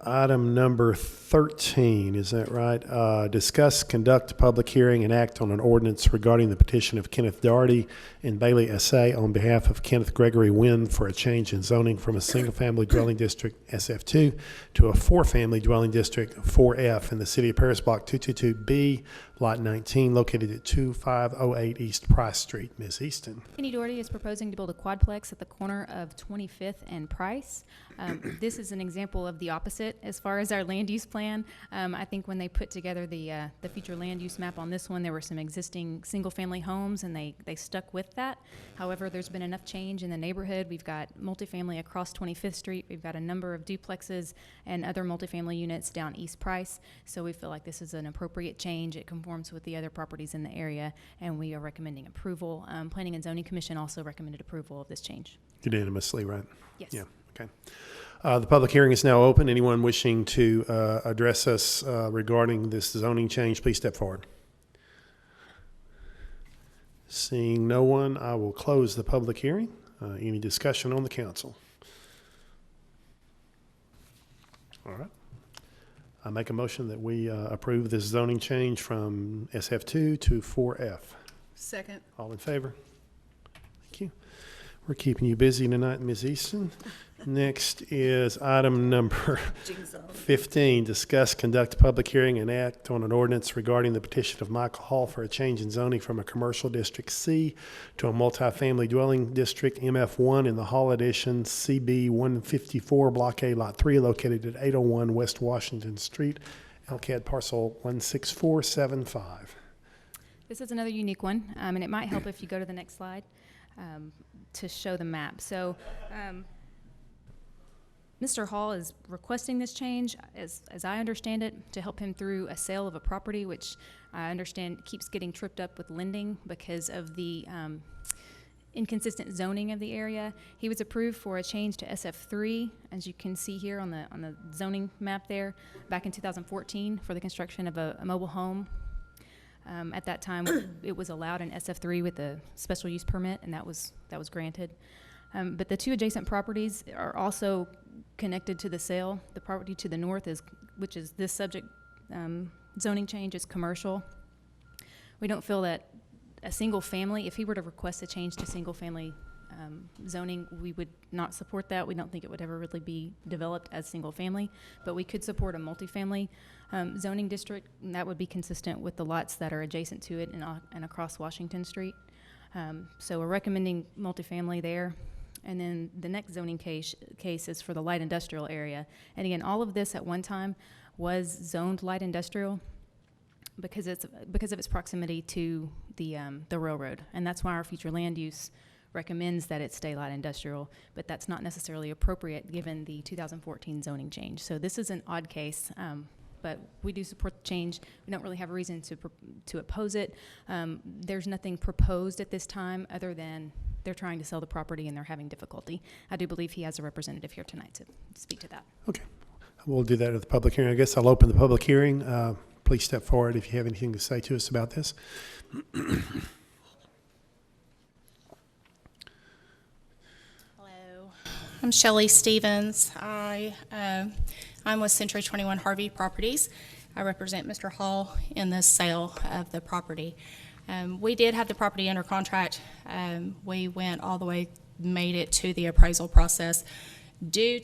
Item number 13, is that right? Discuss, conduct a public hearing, and act on an ordinance regarding the petition of Kenneth Doherty and Bailey S.A. on behalf of Kenneth Gregory Wynn for a change in zoning from a single-family dwelling district, SF2, to a four-family dwelling district, 4F, in the city of Paris, Block 222B, Lot 19, located at 2508 East Price Street. Ms. Easton. Kenny Doherty is proposing to build a quadplex at the corner of 25th and Price. This is an example of the opposite as far as our land use plan. I think when they put together the future land use map on this one, there were some existing single-family homes, and they stuck with that. However, there's been enough change in the neighborhood. We've got multifamily across 25th Street. We've got a number of duplexes and other multifamily units down East Price. So we feel like this is an appropriate change. It conforms with the other properties in the area, and we are recommending approval. Planning and Zoning Commission also recommended approval of this change. Unanimously, right? Yes. Yeah, okay. The public hearing is now open. Anyone wishing to address us regarding this zoning change, please step forward. Seeing no one, I will close the public hearing. Any discussion on the council? All right. I make a motion that we approve this zoning change from SF2 to 4F. Second. All in favor? Thank you. We're keeping you busy tonight, Ms. Easton. Next is item number 15, discuss, conduct a public hearing, and act on an ordinance regarding the petition of Michael Hall for a change in zoning from a commercial district C to a multifamily dwelling district, MF1, in the Hall Edition, CB 154, Block A, Lot 3, located at 801 West Washington Street, LCAD parcel 16475. This is another unique one, and it might help if you go to the next slide to show the map. So Mr. Hall is requesting this change, as I understand it, to help him through a sale of a property, which I understand keeps getting tripped up with lending because of the inconsistent zoning of the area. He was approved for a change to SF3, as you can see here on the zoning map there, back in 2014 for the construction of a mobile home. At that time, it was allowed in SF3 with a special use permit, and that was granted. But the two adjacent properties are also connected to the sale. The property to the north which is this subject zoning change, is commercial. We don't feel that a single family, if he were to request a change to single family zoning, we would not support that. We don't think it would ever really be developed as single family, but we could support a multifamily zoning district, and that would be consistent with the lots that are adjacent to it and across Washington Street. So we're recommending multifamily there. And then the next zoning case is for the light industrial area. And again, all of this at one time was zoned light industrial because of its proximity to the railroad. And that's why our future land use recommends that it stay light industrial, but that's not necessarily appropriate given the 2014 zoning change. So this is an odd case, but we do support the change. We don't really have a reason to oppose it. There's nothing proposed at this time other than they're trying to sell the property and they're having difficulty. I do believe he has a representative here tonight to speak to that. Okay. We'll do that at the public hearing. I guess I'll open the public hearing. Please step forward if you have anything to say to us about this. I'm Shelley Stevens. I'm with Century 21 Harvey Properties. I represent Mr. Hall in the sale of the property. We did have the property under contract. We went all the way, made it to the appraisal process. We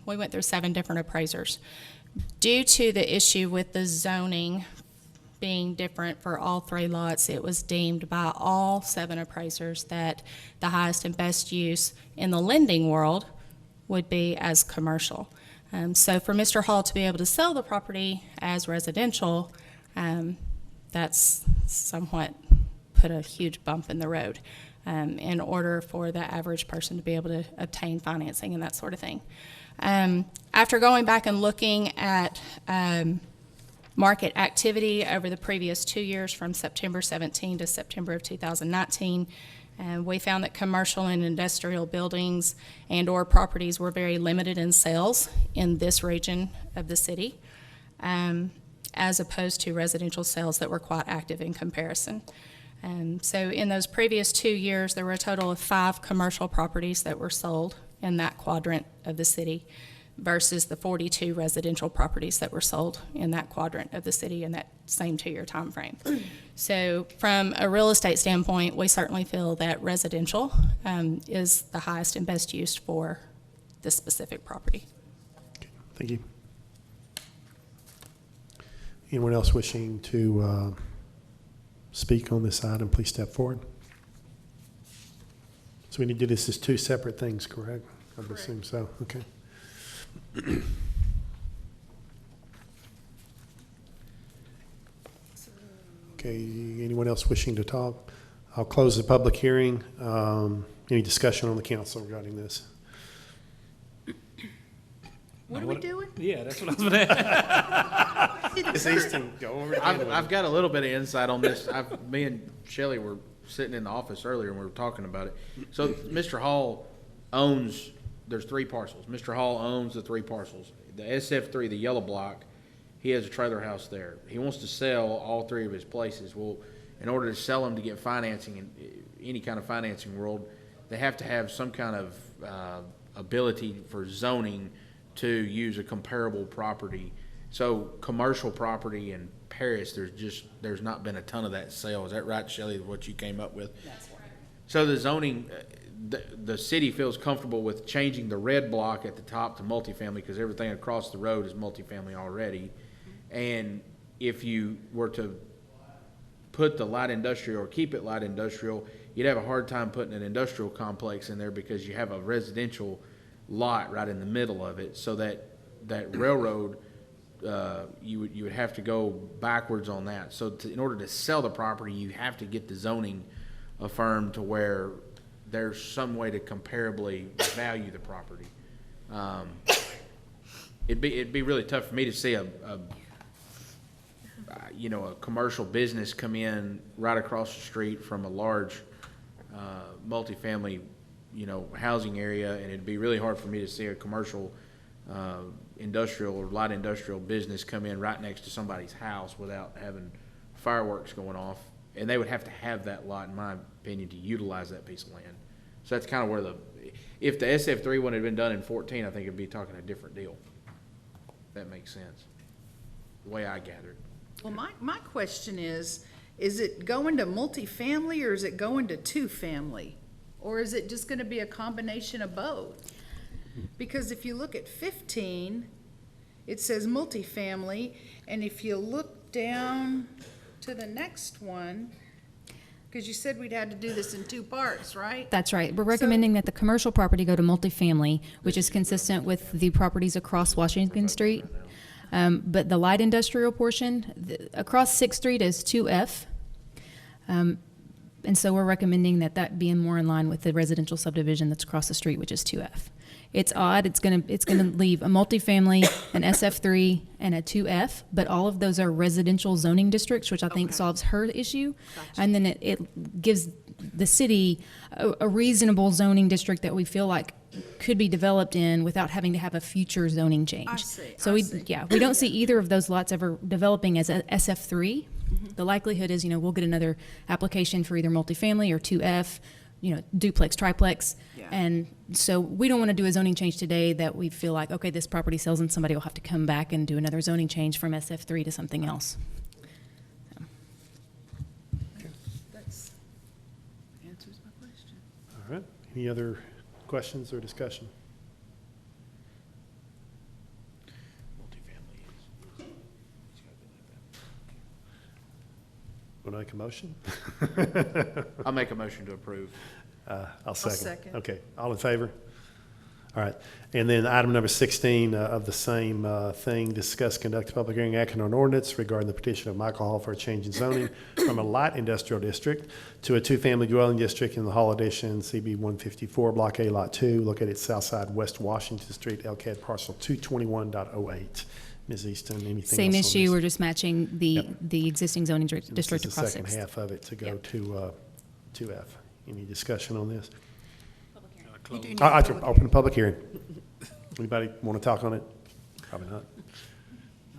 went through 7 different appraisers. Due to the issue with the zoning being different for all 3 lots, it was deemed by all 7 appraisers that the highest and best use in the lending world would be as commercial. So for Mr. Hall to be able to sell the property as residential, that's somewhat put a huge bump in the road in order for the average person to be able to obtain financing and that sort of thing. After going back and looking at market activity over the previous 2 years from September 17 to September of 2019, we found that commercial and industrial buildings and or properties were very limited in sales in this region of the city, as opposed to residential sales that were quite active in comparison. So in those previous 2 years, there were a total of 5 commercial properties that were sold in that quadrant of the city versus the 42 residential properties that were sold in that quadrant of the city in that same 2-year time frame. So from a real estate standpoint, we certainly feel that residential is the highest and best use for this specific property. Thank you. Anyone else wishing to speak on this item, please step forward. So we need to do this as 2 separate things, correct? I would assume so. Okay. Okay, anyone else wishing to talk? I'll close the public hearing. Any discussion on the council regarding this? What are we doing? Yeah, that's what I was going to It's Easton, go over to I've got a little bit of insight on this. Me and Shelley were sitting in the office earlier and we were talking about it. So Mr. Hall owns, there's 3 parcels. Mr. Hall owns the 3 parcels. The SF3, the yellow block, he has a trailer house there. He wants to sell all 3 of his places. Well, in order to sell them to get financing in any kind of financing world, they have to have some kind of ability for zoning to use a comparable property. So commercial property in Paris, there's not been a ton of that sale. Is that right, Shelley, what you came up with? That's right. So the zoning, the city feels comfortable with changing the red block at the top to multifamily because everything across the road is multifamily already. And if you were to put the light industrial or keep it light industrial, you'd have a hard time putting an industrial complex in there because you have a residential lot right in the middle of it. So that railroad, you would have to go backwards on that. So in order to sell the property, you have to get the zoning affirmed to where there's some way to comparably value the property. It'd be really tough for me to see a commercial business come in right across the street from a large multifamily housing area, and it'd be really hard for me to see a commercial industrial or light industrial business come in right next to somebody's house without having fireworks going off. And they would have to have that lot, in my opinion, to utilize that piece of land. So that's kind of where if the SF3 one had been done in 14, I think it'd be talking a different deal. That makes sense, the way I gathered. Well, my question is it going to multifamily or is it going to two-family? Or is it just gonna be a combination of both? Because if you look at 15, it says multifamily, and if you look down to the next one, because you said we'd had to do this in two parts, right? That's right. We're recommending that the commercial property go to multifamily, which is consistent with the properties across Washington Street. But the light industrial portion, across 6th Street is 2F. And so we're recommending that that be more in line with the residential subdivision that's across the street, which is 2F. It's odd. It's gonna leave a multifamily, an SF3, and a 2F, but all of those are residential zoning districts, which I think solves her issue. And then it gives the city a reasonable zoning district that we feel like could be developed in without having to have a future zoning change. I see, So we don't see either of those lots ever developing as a SF3. The likelihood is, we'll get another application for either multifamily or 2F, duplex, triplex. Yeah. And so we don't want to do a zoning change today that we feel like, okay, this property sells and somebody will have to come back and do another zoning change from SF3 to something else. That's answers my question. All right. Any other questions or discussion? Want to make a motion? I'll make a motion to approve. I'll second. second. Okay, all in favor? All right, and then item number 16 of the same thing, discuss, conduct a public hearing, act on an ordinance regarding the petition of Michael Hall for a change in zoning from a light industrial district to a two-family dwelling district in the Hall Edition, CB 154, Block A, Lot 2, located south side West Washington Street, LCAD parcel 221.08. Ms. Easton, anything else Same on issue, this? we're just matching the existing zoning This district is the across second 6th. half of it to go to 2F. Any discussion on this? You do need I a public open the public hearing. Anybody want to talk on it? Probably not.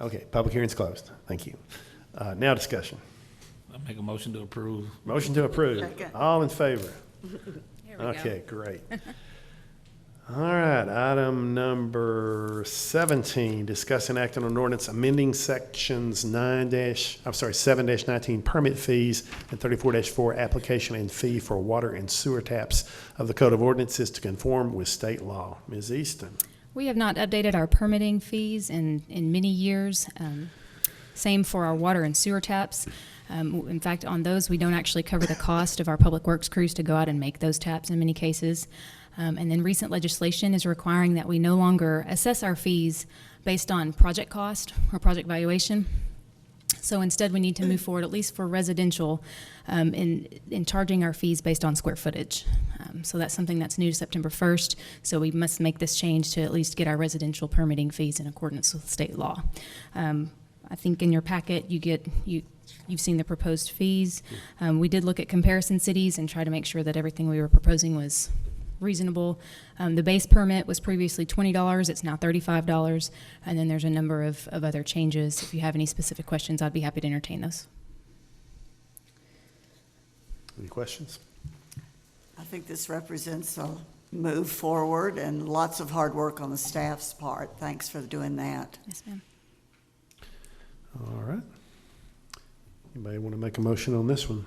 Okay, public hearing's closed. Thank you. Now discussion. I make a motion to approve. Motion to approve. Second. All in favor? There we go. Okay, great. All right, item number 17, discuss and act on an ordinance amending sections 7-19 permit fees and 34-4 application and fee for water and sewer taps of the Code of Ordinances to conform with state law. Ms. Easton. We have not updated our permitting fees in many years. Same for our water and sewer taps. In fact, on those, we don't actually cover the cost of our public works crews to go out and make those taps in many cases. And then recent legislation is requiring that we no longer assess our fees based on project cost or project valuation. So instead, we need to move forward, at least for residential, in charging our fees based on square footage. So that's something that's new September 1st. So we must make this change to at least get our residential permitting fees in accordance with state law. I think in your packet, you've seen the proposed fees. We did look at comparison cities and try to make sure that everything we were proposing was reasonable. The base permit was previously $20, it's now $35, and then there's a number of other changes. If you have any specific questions, I'd be happy to entertain those. Any questions? I think this represents a move forward and lots of hard work on the staff's part. Thanks for doing that. Yes, ma'am. All right. Anybody want to make a motion on this one?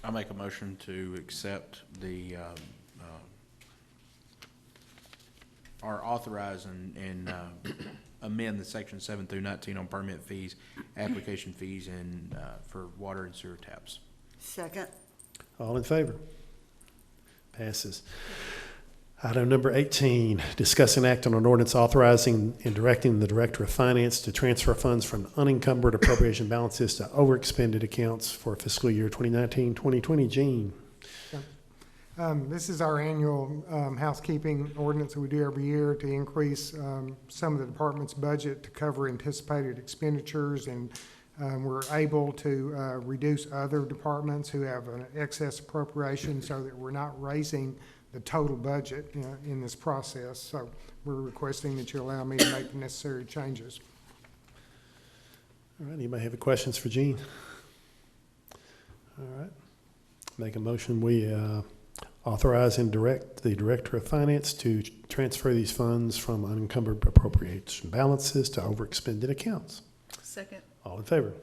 I'll make a motion to accept the, or authorize and amend the section 7 through 19 on permit fees, application fees, and for water and sewer taps. Second. All in favor? Passes. Item number 18, discuss and act on an ordinance authorizing and directing the Director of Finance to transfer funds from unencumbered appropriation balances to overexpended accounts for fiscal year 2019-2020. Gene. This is our annual housekeeping ordinance that we do every year to increase some of the department's budget to cover anticipated expenditures, and we're able to reduce other departments who have an excess appropriation so that we're not raising the total budget in this process. So we're requesting that you allow me to make the necessary changes. All right, anybody have any questions for Gene? All right, make a motion, we Authorize and direct the Director of Finance to transfer these funds from unencumbered appropriation balances to overexpended accounts. Second. All in favor?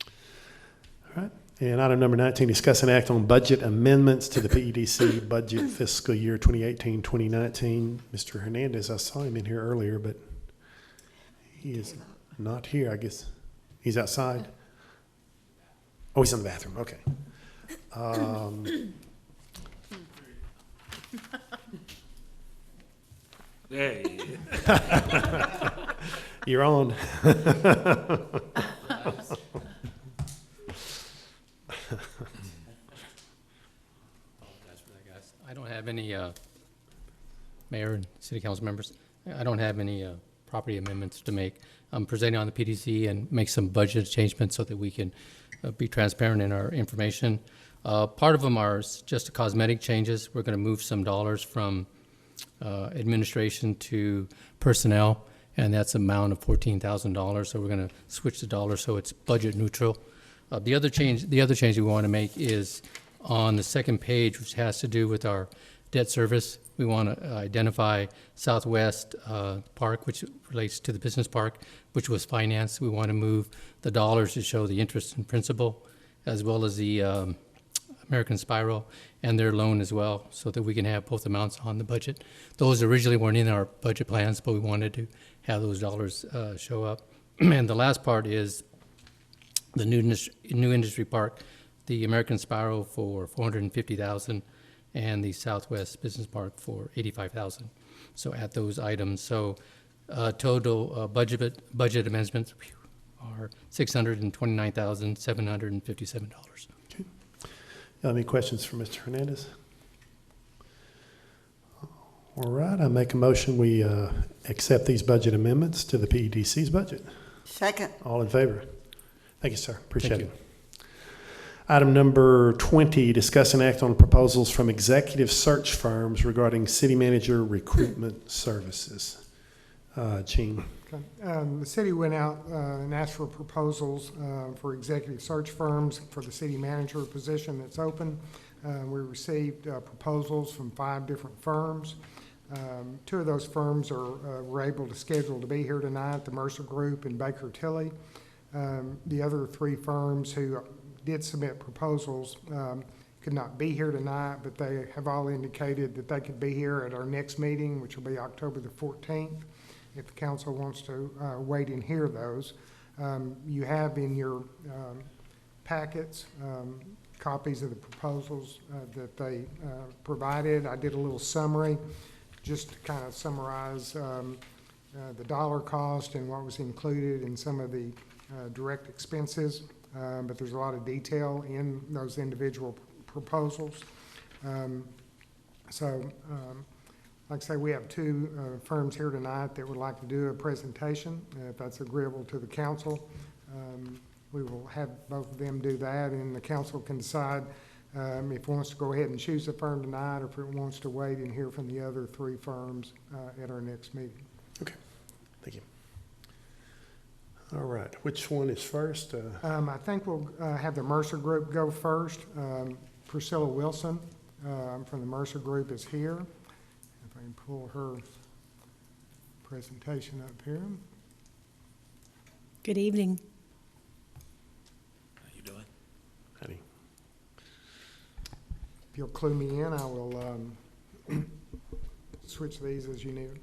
All right. And item number 19, discuss and act on budget amendments to the PEDC budget fiscal year 2018-2019. Mr. Hernandez, I saw him in here earlier, but he is not here, I guess. He's outside? Oh, he's in the bathroom, okay. Hey. You're on. I don't have any, mayor and city council members, I don't have any property amendments to make. I'm presenting on the PDC and make some budget changements so that we can be transparent in our information. Part of them are just cosmetic changes. We're going to move some dollars from administration to personnel, and that's an amount of $14,000. So we're going to switch the dollars so it's budget neutral. The other change we want to make is on the second page, which has to do with our debt service. We want to identify Southwest Park, which relates to the business park, which was financed. We want to move the dollars to show the interest and principal, as well as the American Spiral and their loan as well, so that we can have both amounts on the budget. Those originally weren't in our budget plans, but we wanted to have those dollars show up. And the last part is the new industry park, the American Spiral for $450,000, and the Southwest Business Park for $85,000. So at those items, so total budget amendments are $629,757. Any questions for Mr. Hernandez? All right, I make a motion we accept these budget amendments to the PEDC's budget. Second. All in favor? Thank you, sir. Appreciate Thank it. Item number 20, discuss and act on proposals from executive search firms regarding city manager recruitment services. Gene. Okay. The city went out and asked for proposals for executive search firms for the city manager position that's open. We received proposals from 5 different firms. 2 of those firms were able to schedule to be here tonight, the Mercer Group and Baker Tilly. The other 3 firms who did submit proposals could not be here tonight, but they have all indicated that they could be here at our next meeting, which will be October the 14th. If the council wants to wait and hear those. You have in your packets copies of the proposals that they provided. I did a little summary just to kind of summarize the dollar cost and what was included in some of the direct expenses, but there's a lot of detail in those individual proposals. Like I say, we have 2 firms here tonight that would like to do a presentation. If that's agreeable to the council, we will have both of them do that, and the council can decide if it wants to go ahead and choose a firm tonight, or if it wants to wait and hear from the other 3 firms at our next meeting. Okay, thank you. All right, which one is first? I think we'll have the Mercer Group go first. Priscilla Wilson from the Mercer Group is here. If I can pull her presentation up here. Good evening. How you doing? Honey. If you'll clue me in, I will switch these as you need.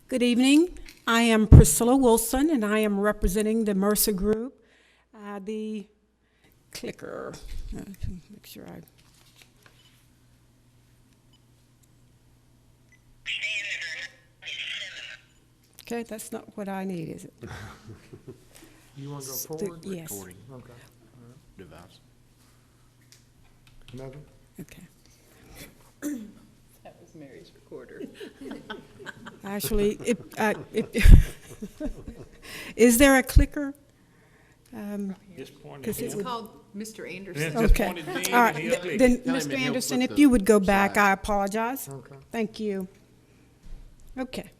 Good evening. I am Priscilla Wilson, and I am representing the Mercer Group. The clicker, make sure I... Okay, that's not what I need, is it? You want to go forward? Yes. Recording Okay. device. Another? Okay. That was Mary's recorder. Actually, is there a clicker? Just point 'cause it it in. would- Called Mr. Yeah, Anderson. just Okay. point it in All and right. he'll click. Then, Tell him Mr. and he'll Anderson, put if the you would go back, slide. I apologize. Okay. Thank you. Okay.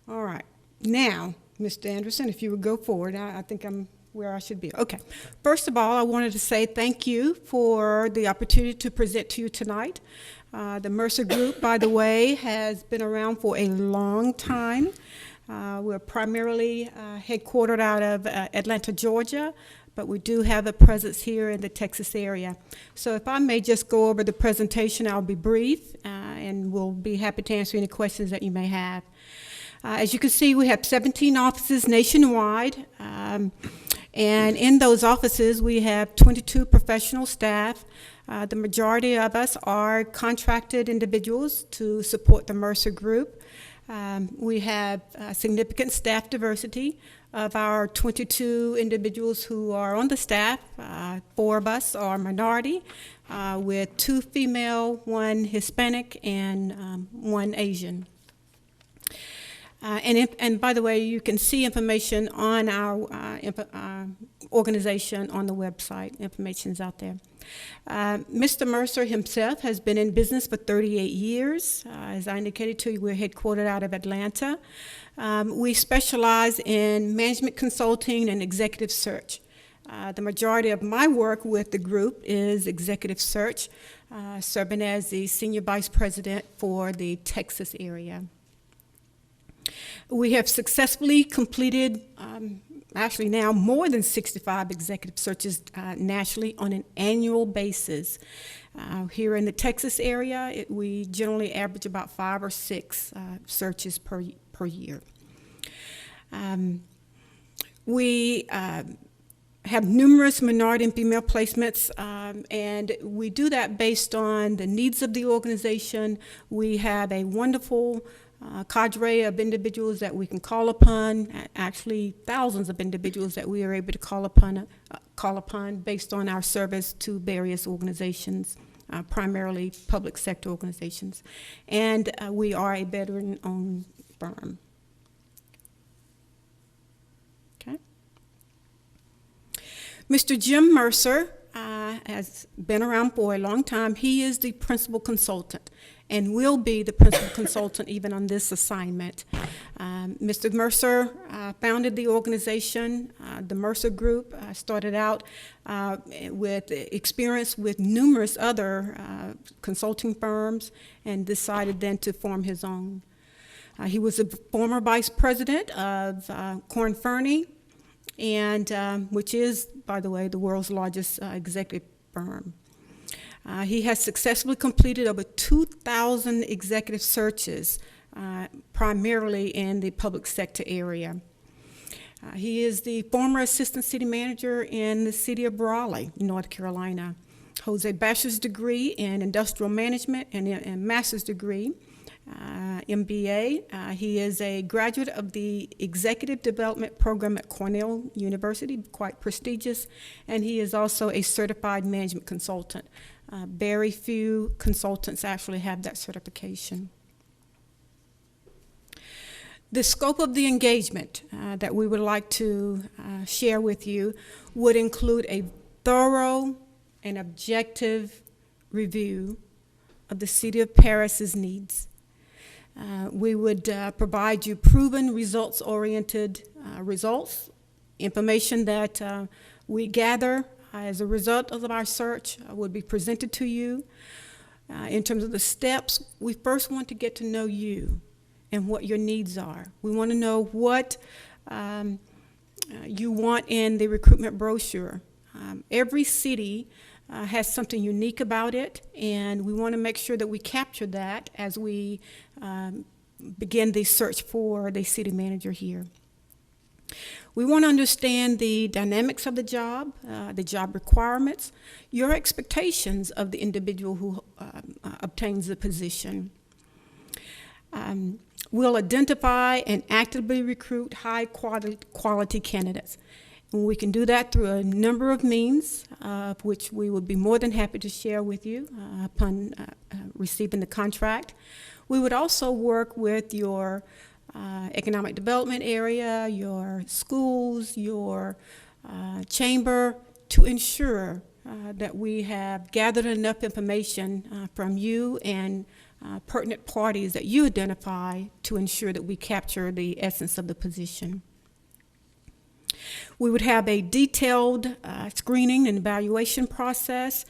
All right. Now, Mr. Anderson, if you would go forward, I think I'm where I should be. Okay. First of all, I wanted to say thank you for the opportunity to present to you tonight. The Mercer Group, by the way, has been around for a long time. We're primarily headquartered out of Atlanta, Georgia, but we do have a presence here in the Texas area. So if I may just go over the presentation, I'll be brief, and we'll be happy to answer any questions that you may have. As you can see, we have 17 offices nationwide, and in those offices, we have 22 professional staff. The majority of us are contracted individuals to support the Mercer Group. We have significant staff diversity. Of our 22 individuals who are on the staff, 4 of us are minority, with 2 female, 1 Hispanic, and 1 Asian. And by the way, you can see information on our organization on the website. Information's out there. Mr. Mercer himself has been in business for 38 years. As I indicated to you, we're headquartered out of Atlanta. We specialize in management consulting and executive search. The majority of my work with the group is executive search, serving as the Senior Vice President for the Texas area. We have successfully completed, actually now more than 65 executive searches nationally on an annual basis. Here in the Texas area, we generally average about 5 or 6 searches per year. We have numerous minority and female placements, and we do that based on the needs of the organization. We have a wonderful cadre of individuals that we can call upon, actually thousands of individuals that we are able to call upon based on our service to various organizations, primarily public sector organizations. And we are a veteran-owned firm. Okay. Mr. Jim Mercer has been around for a long time. He is the principal consultant and will be the principal consultant even on this assignment. Mr. Mercer founded the organization. The Mercer Group started out with experience with numerous other consulting firms and decided then to form his own. He was a former vice president of Korn Ferny, and which is, by the way, the world's largest executive firm. He has successfully completed over 2,000 executive searches, primarily in the public sector area. He is the former assistant city manager in the city of Raleigh, North Carolina. Holds a bachelor's degree in industrial management and a master's degree, MBA. He is a graduate of the Executive Development Program at Cornell University, quite prestigious, and he is also a certified management consultant. Very few consultants actually have that certification. The scope of the engagement that we would like to share with you would include a thorough and objective review of the City of Paris's needs. We would provide you proven results-oriented results, information that we gather as a result of our search would be presented to you. In terms of the steps, we first want to get to know you and what your needs are. We want to know what you want in the recruitment brochure. Every city has something unique about it, and we want to make sure that we capture that as we begin the search for the city manager here. We want to understand the dynamics of the job requirements, your expectations of the individual who obtains the position. We'll identify and actively recruit high quality candidates. And we can do that through a number of means, which we would be more than happy to share with you upon receiving the contract. We would also work with your economic development area, your schools, your chamber, to ensure that we have gathered enough information from you and pertinent parties that you identify to ensure that we capture the essence of the position. We would have a detailed screening and evaluation process.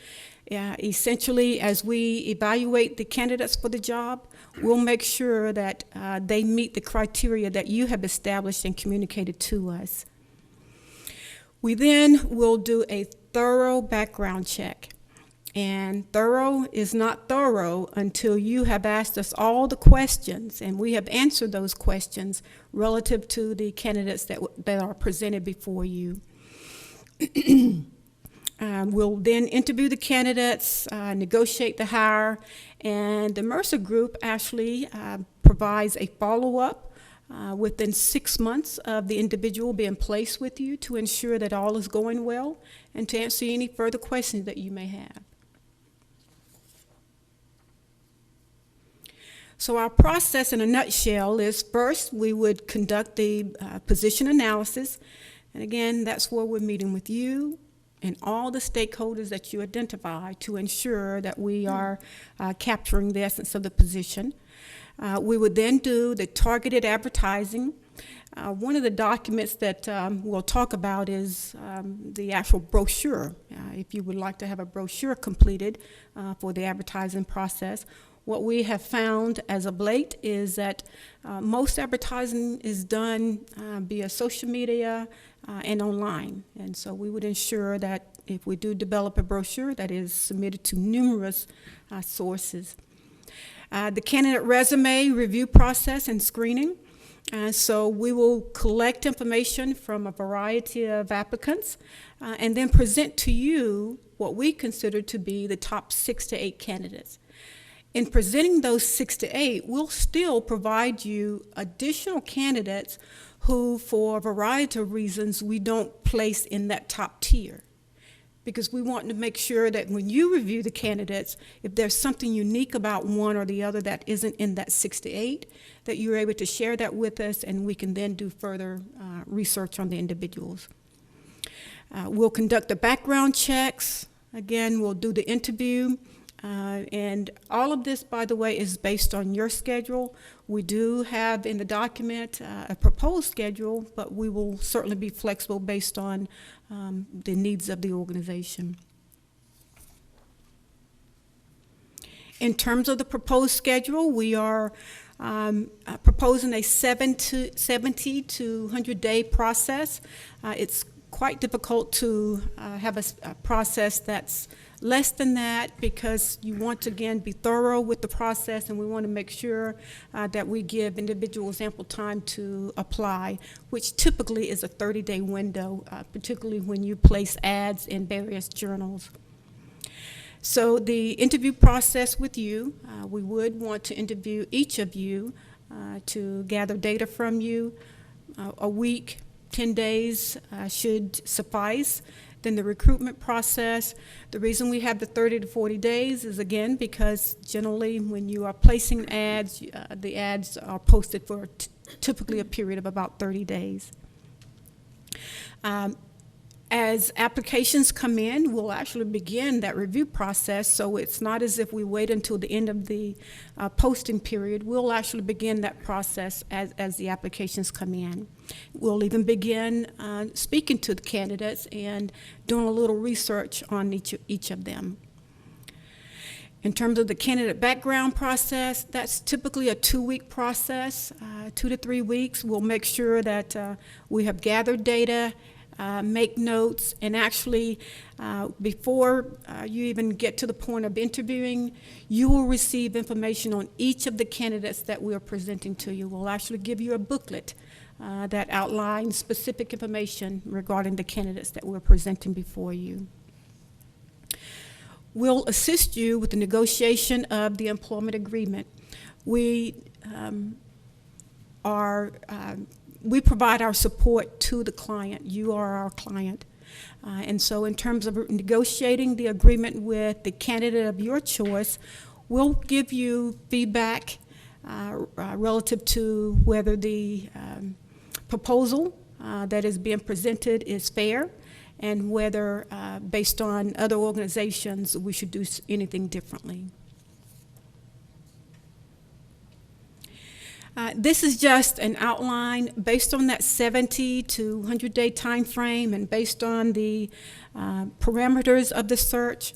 Essentially, as we evaluate the candidates for the job, we'll make sure that they meet the criteria that you have established and communicated to us. We then will do a thorough background check. And thorough is not thorough until you have asked us all the questions and we have answered those questions relative to the candidates that are presented before you. We'll then interview the candidates, negotiate the hire, and the Mercer Group actually provides a follow-up within 6 months of the individual being placed with you to ensure that all is going well and to answer any further questions that you may have. So our process in a nutshell is first we would conduct the position analysis, and again that's where we're meeting with you and all the stakeholders that you identify to ensure that we are capturing the essence of the position. We would then do the targeted advertising. One of the documents that we'll talk about is the actual brochure. If you would like to have a brochure completed for the advertising process. What we have found as of late is that most advertising is done via social media and online. And so we would ensure that if we do develop a brochure that is submitted to numerous sources. The candidate resume review process and screening. So we will collect information from a variety of applicants and then present to you what we consider to be the top 6 to 8 candidates. In presenting those 6 to 8, we'll still provide you additional candidates who, for a variety of reasons, we don't place in that top tier. Because we want to make sure that when you review the candidates, if there's something unique about one or the other that isn't in that 6 to 8, that you're able to share that with us and we can then do further research on the individuals. We'll conduct the background checks. Again, we'll do the interview. And all of this, by the way, is based on your schedule. We do have in the document a proposed schedule, but we will certainly be flexible based on the needs of the organization. In terms of the proposed schedule, we are proposing a 70 to 100-day process. It's quite difficult to have a process that's less than that because you want to, again, be thorough with the process and we want to make sure that we give individuals ample time to apply, which typically is a 30-day window, particularly when you place ads in various journals. So the interview process with you, we would want to interview each of you to gather data from you. A week, 10 days should suffice. Then the recruitment process. The reason we have the 30 to 40 days is, again, because generally when you are placing ads, the ads are posted for typically a period of about 30 days. As applications come in, we'll actually begin that review process, so it's not as if we wait until the end of the posting period. We'll actually begin that process as the applications come in. We'll even begin speaking to the candidates and doing a little research on each of them. In terms of the candidate background process, that's typically a 2-week process, 2 to 3 weeks. We'll make sure that we have gathered data, make notes, and actually before you even get to the point of interviewing, you will receive information on each of the candidates that we are presenting to you. We'll actually give you a booklet that outlines specific information regarding the candidates that we're presenting before you. We'll assist you with the negotiation of the employment agreement. We provide our support to the client. You are our client. And so in terms of negotiating the agreement with the candidate of your choice, we'll give you feedback relative to whether the proposal that is being presented is fair and whether, based on other organizations, we should do anything differently. This is just an outline based on that 70 to 100-day time frame and based on the parameters of the search.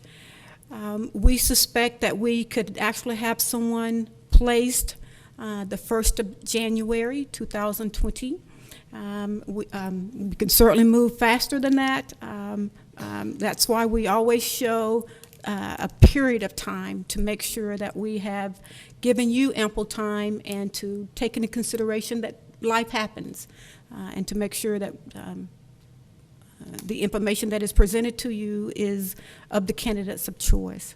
We suspect that we could actually have someone placed the 1st of January 2020. We can certainly move faster than that. That's why we always show a period of time to make sure that we have given you ample time and to take into consideration that life happens and to make sure that the information that is presented to you is of the candidates of choice.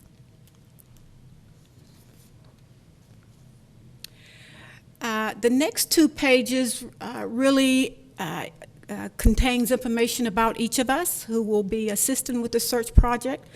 The next 2 pages really contains information about each of us who will be assisting with the search project.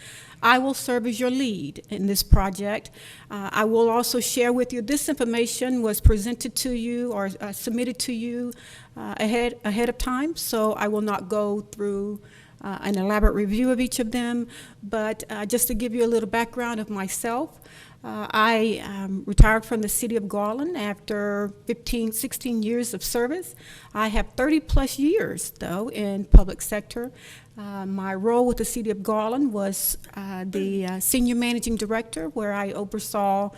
I will serve as your lead in this project. I will also share with you this information was presented to you or submitted to you ahead of time, so I will not go through an elaborate review of each of them, but just to give you a little background of myself, I retired from the city of Garland after 16 years of service. I have 30 plus years, though, in public sector. My role with the city of Garland was the senior managing director, where I oversaw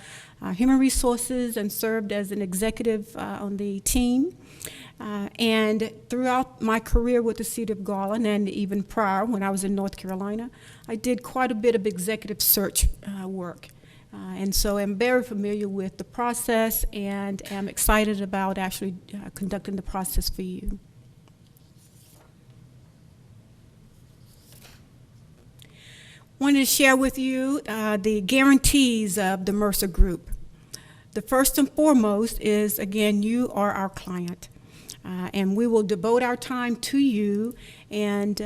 human resources and served as an executive on the team. And throughout my career with the city of Garland, and even prior when I was in North Carolina, I did quite a bit of executive search work. And so I'm very familiar with the process and am excited about actually conducting the process for you. Wanted to share with you the guarantees of the Mercer Group. The first and foremost is, again, you are our client. And we will devote our time to you and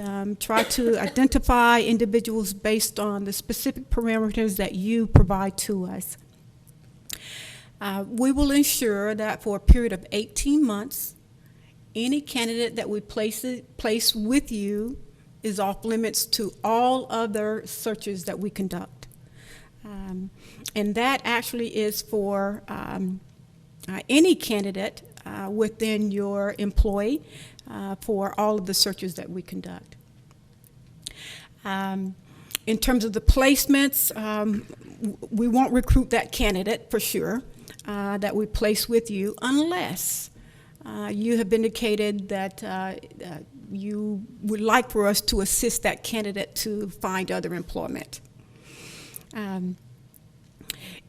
try to identify individuals based on the specific parameters that you provide to us. We will ensure that for a period of 18 months, any candidate that we place with you is off limits to all other searches that we conduct. And that actually is for any candidate within your employee for all of the searches that we conduct. In terms of the placements, we won't recruit that candidate for sure that we place with you unless you have indicated that you would like for us to assist that candidate to find other employment.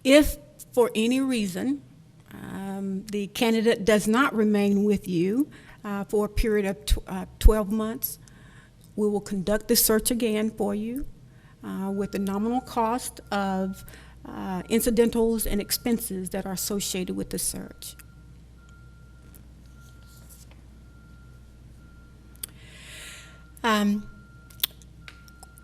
If for any reason the candidate does not remain with you for a period of 12 months, we will conduct the search again for you with the nominal cost of incidentals and expenses that are associated with the search.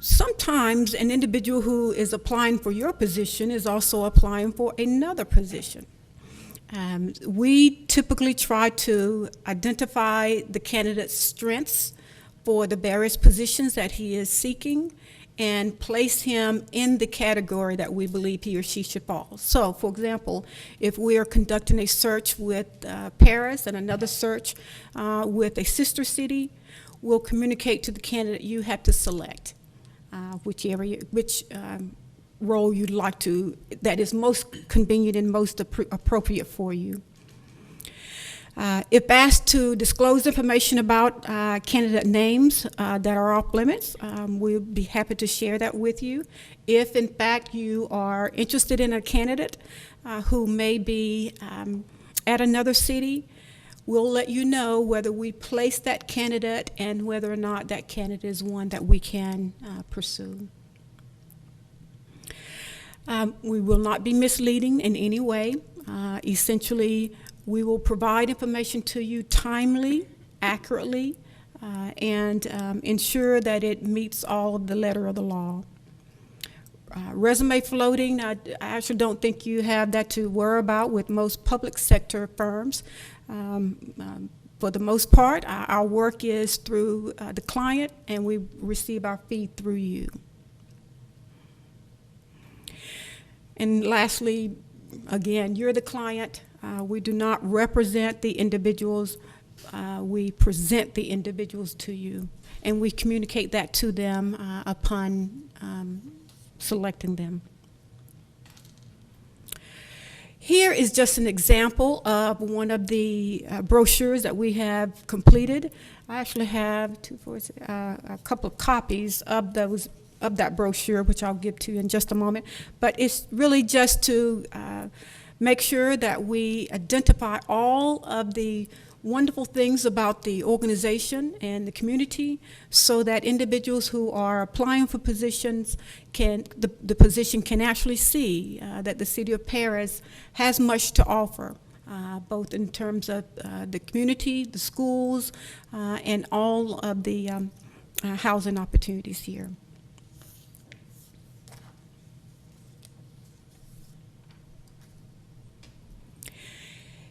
Sometimes an individual who is applying for your position is also applying for another position. We typically try to identify the candidate's strengths for the various positions that he is seeking and place him in the category that we believe he or she should fall. So, for example, if we are conducting a search with Paris and another search with a sister city, we'll communicate to the candidate you have to select which role you'd like to, that is most convenient and most appropriate for you. If asked to disclose information about candidate names that are off limits, we'll be happy to share that with you. If in fact you are interested in a candidate who may be at another city, we'll let you know whether we place that candidate and whether or not that candidate is one that we can pursue. We will not be misleading in any way. Essentially, we will provide information to you timely, accurately, and ensure that it meets all of the letter of the law. Resume floating, I actually don't think you have that to worry about with most public sector firms. For the most part, our work is through the client, and we receive our fee through you. And lastly, again, you're the client. We do not represent the individuals, we present the individuals to you, and we communicate that to them upon selecting them. Here is just an example of one of the brochures that we have completed. I actually have a couple of copies of that brochure, which I'll give to you in just a moment. But it's really just to make sure that we identify all of the wonderful things about the organization and the community, so that individuals who are applying for positions the position can actually see that the city of Paris has much to offer, both in terms of the community, the schools, and all of the housing opportunities here.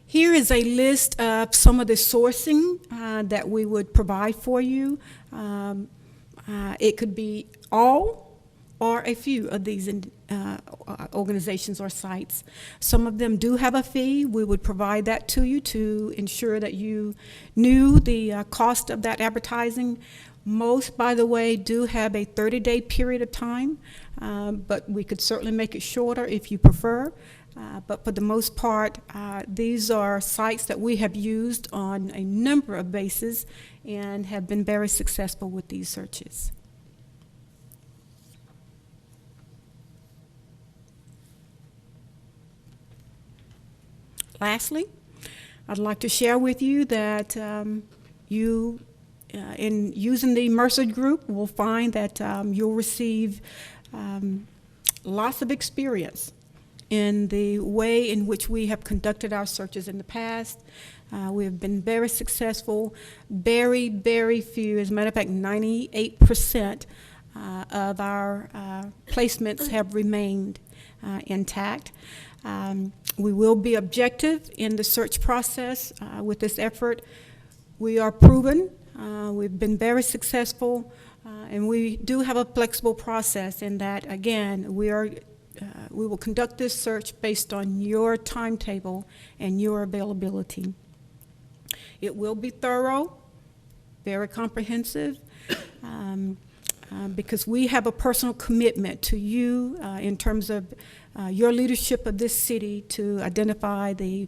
Here is a list of some of the sourcing that we would provide for you. It could be all or a few of these organizations or sites. Some of them do have a fee. We would provide that to you to ensure that you knew the cost of that advertising. Most, by the way, do have a 30-day period of time, but we could certainly make it shorter if you prefer. But for the most part, these are sites that we have used on a number of bases and have been very successful with these searches. Lastly, I'd like to share with you that in using the Mercer Group, will find that you'll receive lots of experience in the way in which we have conducted our searches in the past. We have been very successful. Very, very few, as a matter of fact, 98% of our placements have remained intact. We will be objective in the search process with this effort. We are proven. We've been very successful, and we do have a flexible process in that, again, we will conduct this search based on your timetable and your availability. It will be thorough, very comprehensive, because we have a personal commitment to you in terms of your leadership of this city to identify the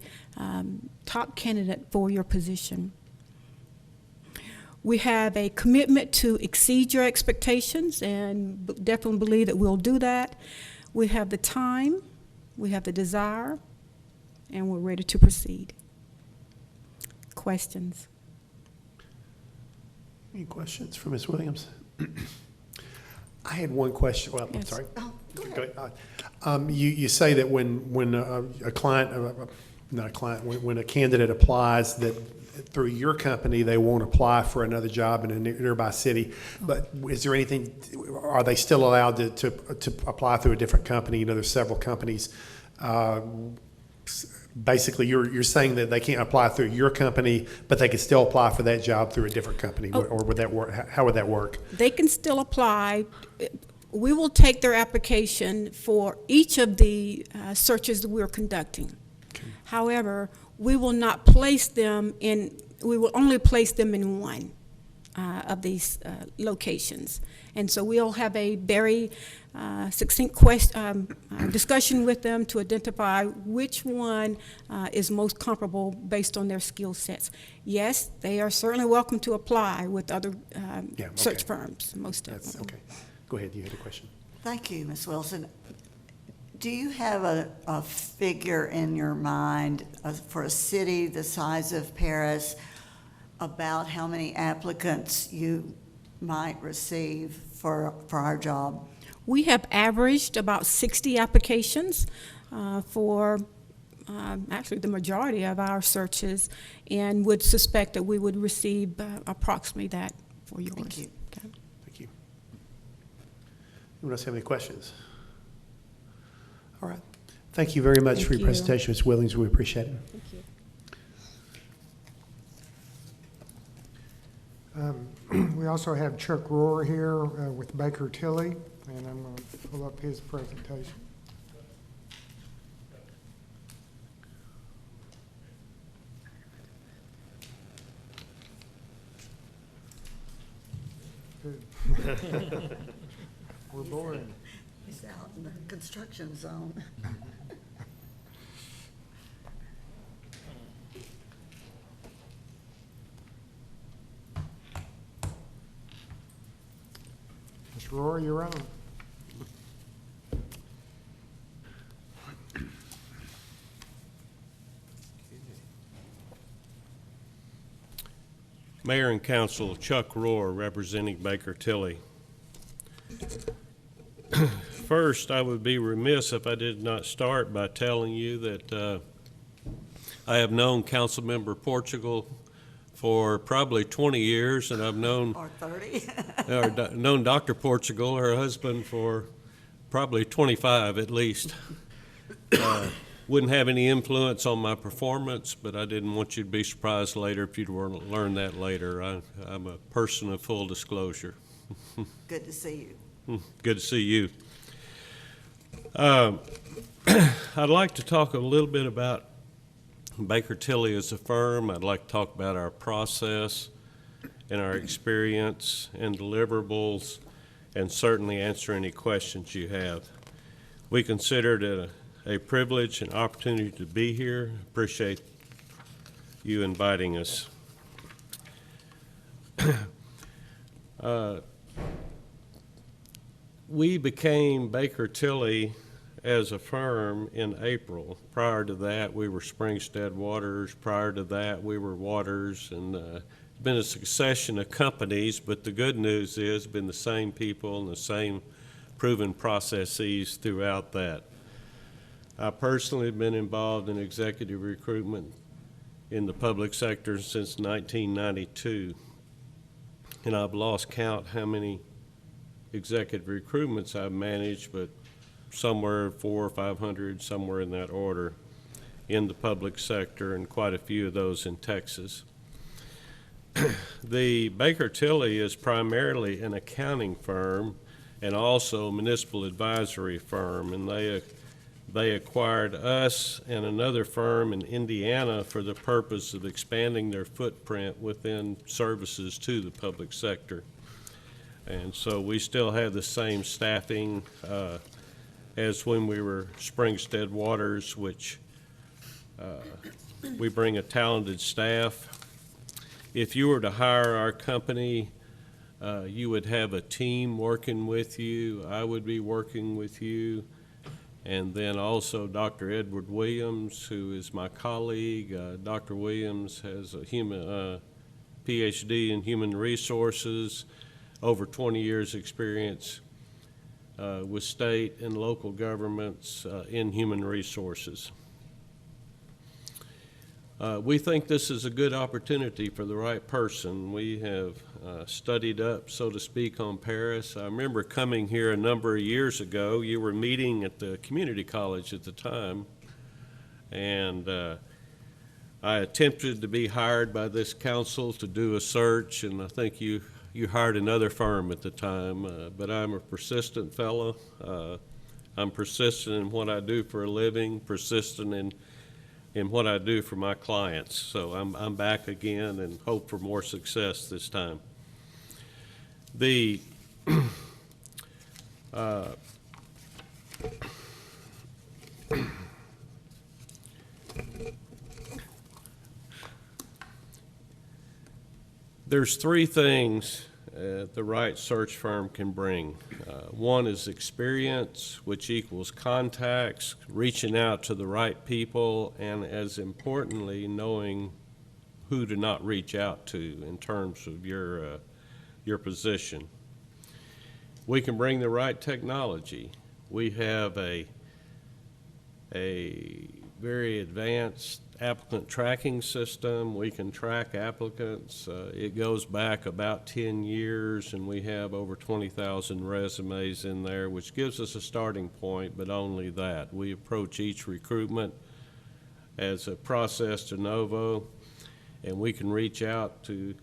top candidate for your position. We have a commitment to exceed your expectations, and definitely believe that we'll do that. We have the time, we have the desire, and we're ready to proceed. Questions? Any questions for Ms. Williams? I had one question. Well, I'm Yes. sorry. Oh, go ahead. You say that when a client, not a client, when a candidate applies, that through your company, they won't apply for another job in a nearby city. But is there anything, are they still allowed to apply through a different company? You know, there's several companies. Basically, you're saying that they can't apply through your company, but they can still apply for that job through a different company, or would that work? How would that work? They can still apply. We will take their application for each of the searches that we're conducting. Okay. However, we will not place them in, we will only place them in one of these locations. And so we'll have a very succinct discussion with them to identify which one is most comparable based on their skill sets. Yes, they are certainly welcome to apply with other search firms, most of them. Okay. Go ahead, you had a question. Thank you, Ms. Wilson. Do you have a figure in your mind for a city the size of Paris about how many applicants you might receive for our job? We have averaged about 60 applications for actually the majority of our searches, and would suspect that we would receive approximately that for yours. Thank you. Okay. Thank you. Anyone else have any questions? All right. Thank you very much Thank for your you. presentation, Ms. Williams. We appreciate it. Thank you. We also have Chuck Rohr here with Baker Tilly, and I'm going to pull up his presentation. We're bored. He's out in the construction zone. Mr. Rory, you're on. Mayor and Council, Chuck Rohr, representing Baker Tilly. First, I would be remiss if I did not start by telling you that I have known Councilmember Portugal for probably 20 years, and I've known Or 30. known Dr. Portugal, her husband, for probably 25 at least. Wouldn't have any influence on my performance, but I didn't want you to be surprised later if you'd learn that later. I'm a person of full disclosure. Good to see you. Good to see you. I'd like to talk a little bit about Baker Tilly as a firm. I'd like to talk about our process and our experience and deliverables, and certainly answer any questions you have. We consider it a privilege and opportunity to be here. Appreciate you inviting us. We became Baker Tilly as a firm in April. Prior to that, we were Springstead Waters. Prior to that, we were Waters, and it's been a succession of companies, but the good news is it's been the same people and the same proven processes throughout that. I personally have been involved in executive recruitment in the public sector since 1992, and I've lost count how many executive recruitments I've managed, but somewhere 400 or 500, somewhere in that order, in the public sector, and quite a few of those in Texas. The Baker Tilly is primarily an accounting firm and also a municipal advisory firm, and they acquired us and another firm in Indiana for the purpose of expanding their footprint within services to the public sector. And so we still have the same staffing as when we were Springstead Waters, which we bring a talented staff. If you were to hire our company, you would have a team working with you. I would be working with you. And then also Dr. Edward Williams, who is my colleague. Dr. Williams has a PhD in human resources, over 20 years experience with state and local governments in human resources. We think this is a good opportunity for the right person. We have studied up, so to speak, on Paris. I remember coming here a number of years ago. You were meeting at the community college at the time, and I attempted to be hired by this council to do a search, and I think you hired another firm at the time, but I'm a persistent fellow. I'm persistent in what I do for a living, persistent in what I do for my clients. So I'm back again and hope for more success this time. There's three things the right search firm can bring. One is experience, which equals contacts, reaching out to the right people, and as importantly, knowing who to not reach out to in terms of your position. We can bring the right technology. We have a very advanced applicant tracking system. We can track applicants. It goes back about 10 years, and we have over 20,000 resumes in there, which gives us a starting point, but only that. We approach each recruitment as a process de novo, and we can reach out to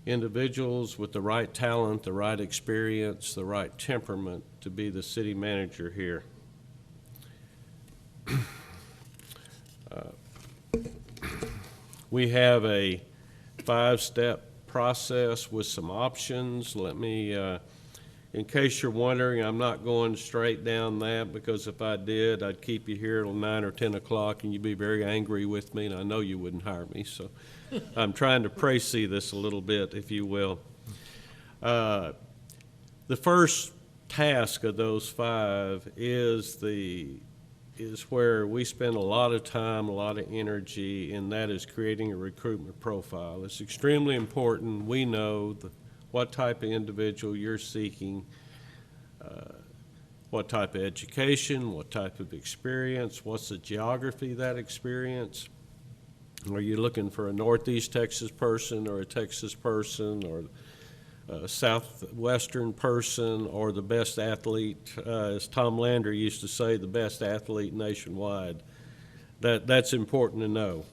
individuals with the right talent, the right experience, the right temperament to be the city manager here. We have a 5-step process with some options. Let me, in case you're wondering, I'm not going straight down that, because if I did, I'd keep you here till 9 or 10 o'clock, and you'd be very angry with me, and I know you wouldn't hire me. So I'm trying to précis this a little bit, if you will. The first task of those 5 is where we spend a lot of time, a lot of energy, and that is creating a recruitment profile. It's extremely important. We know what type of individual you're seeking, what type of education, what type of experience, what's the geography of that experience. Are you looking for a Northeast Texas person or a Texas person or a Southwestern person or the best athlete? As Tom Lander used to say, the best athlete nationwide. That's important to know.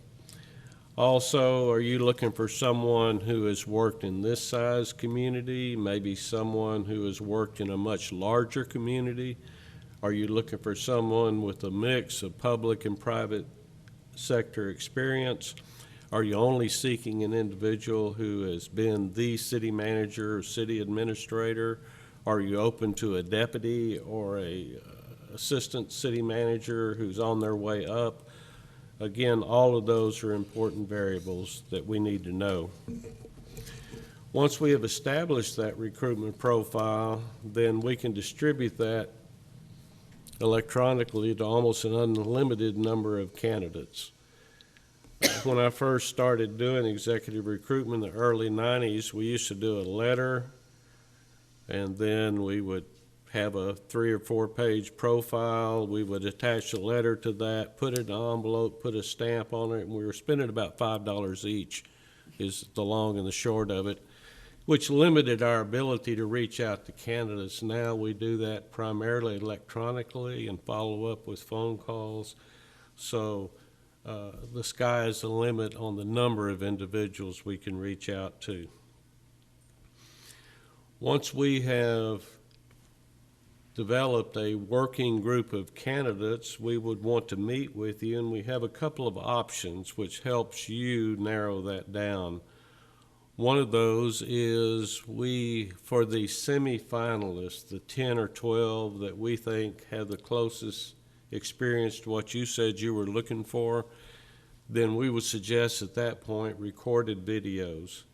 Also, are you looking for someone who has worked in this size community, maybe someone who has worked in a much larger community? Are you looking for someone with a mix of public and private sector experience? Are you only seeking an individual who has been the city manager or city administrator? Are you open to a deputy or a assistant city manager who's on their way up? Again, all of those are important variables that we need to know. Once we have established that recruitment profile, then we can distribute that electronically to almost an unlimited number of candidates. When I first started doing executive recruitment in the early 90s, we used to do a letter, and then we would have a 3 or 4 page profile. We would attach a letter to that, put it in an envelope, put a stamp on it, and we were spending about $5 each, is the long and the short of it, which limited our ability to reach out to candidates. Now we do that primarily electronically and follow up with phone calls. So the sky is the limit on the number of individuals we can reach out to. Once we have developed a working group of candidates, we would want to meet with you, and we have a couple of options which helps you narrow that down. One of those is for the semifinalists, the 10 or 12 that we think have the closest experience to what you said you were looking for, then we would suggest at that point recorded videos.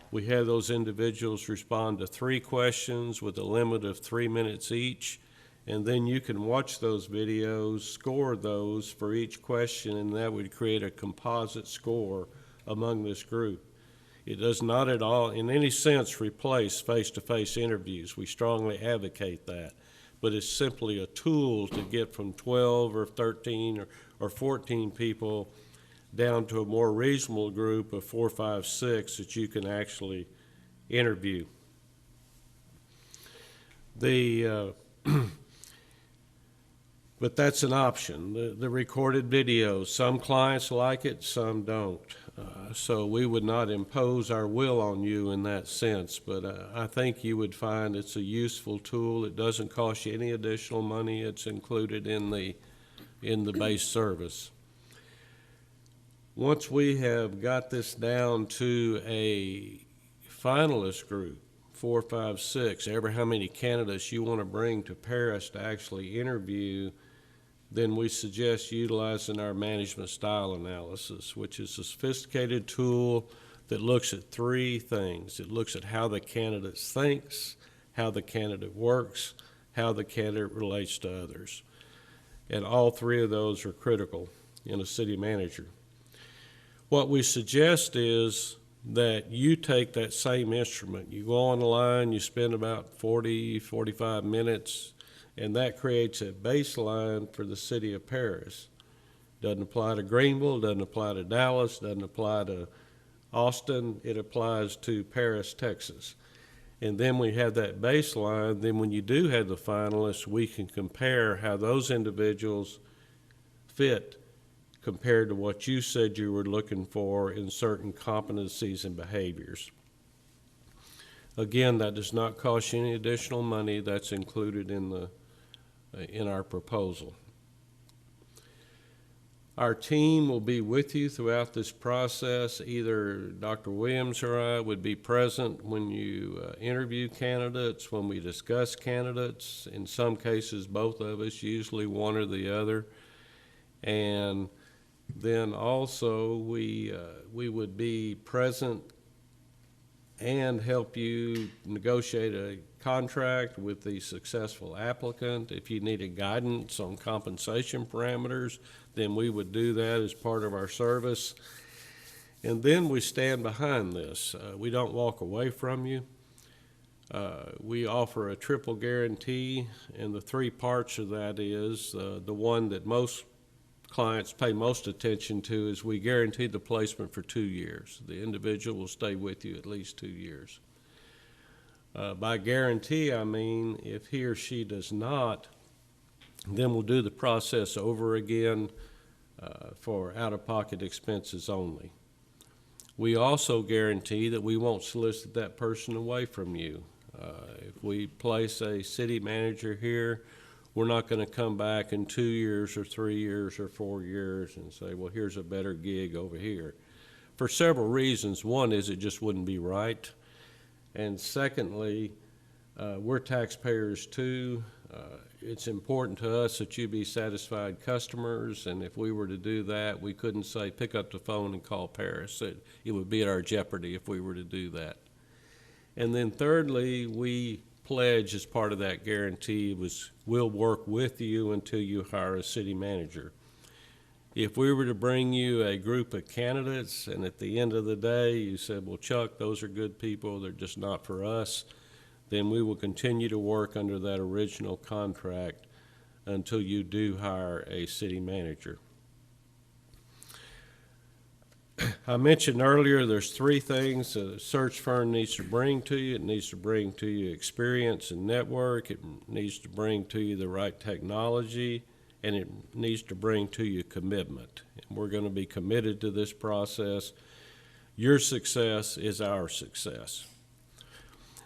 We have those individuals respond to 3 questions with a limit of 3 minutes each, and then you can watch those videos, score those for each question, and that would create a composite score among this group. It does not at all, in any sense, replace face-to-face interviews. We strongly advocate that, but it's simply a tool to get from 12 or 13 or 14 people down to a more reasonable group of 4, 5, 6 that you can actually interview. But that's an option. The recorded videos, some clients like it, some don't. So we would not impose our will on you in that sense, but I think you would find it's a useful tool. It doesn't cost you any additional money. It's included in the base service. Once we have got this down to a finalist group, 4, 5, 6, ever how many candidates you want to bring to Paris to actually interview, then we suggest utilizing our management style analysis, which is a sophisticated tool that looks at 3 things. It looks at how the candidate thinks, how the candidate works, how the candidate relates to others. And all 3 of those are critical in a city manager. What we suggest is that you take that same instrument. You go on the line, you spend about 40, 45 minutes, and that creates a baseline for the city of Paris. Doesn't apply to Greenville, doesn't apply to Dallas, doesn't apply to Austin. It applies to Paris, Texas. And then we have that baseline. Then when you do have the finalists, we can compare how those individuals fit compared to what you said you were looking for in certain competencies and behaviors. Again, that does not cost you any additional money. That's included in our proposal. Our team will be with you throughout this process. Either Dr. Williams or I would be present when you interview candidates, when we discuss candidates. In some cases, both of us, usually one or the other. And then also we would be present and help you negotiate a contract with the successful applicant. If you needed guidance on compensation parameters, then we would do that as part of our service. And then we stand behind this. We don't walk away from you. We offer a triple guarantee, and the three parts of that is the one that most clients pay most attention to is we guarantee the placement for 2 years. The individual will stay with you at least 2 years. By guarantee, I mean if he or she does not, then we'll do the process over again for out-of-pocket expenses only. We also guarantee that we won't solicit that person away from you. If we place a city manager here, we're not going to come back in 2 years or 3 years or 4 years and say, well, here's a better gig over here. For several reasons. One is it just wouldn't be right. And secondly, we're taxpayers too. It's important to us that you be satisfied customers, and if we were to do that, we couldn't say pick up the phone and call Paris. It would be at our jeopardy if we were to do that. And then thirdly, we pledge as part of that guarantee was we'll work with you until you hire a city manager. If we were to bring you a group of candidates and at the end of the day you said, well, Chuck, those are good people, they're just not for us, then we will continue to work under that original contract until you do hire a city manager. I mentioned earlier there's three things a search firm needs to bring to you. It needs to bring to you experience and network. It needs to bring to you the right technology, and it needs to bring to you commitment. And we're going to be committed to this process. Your success is our success.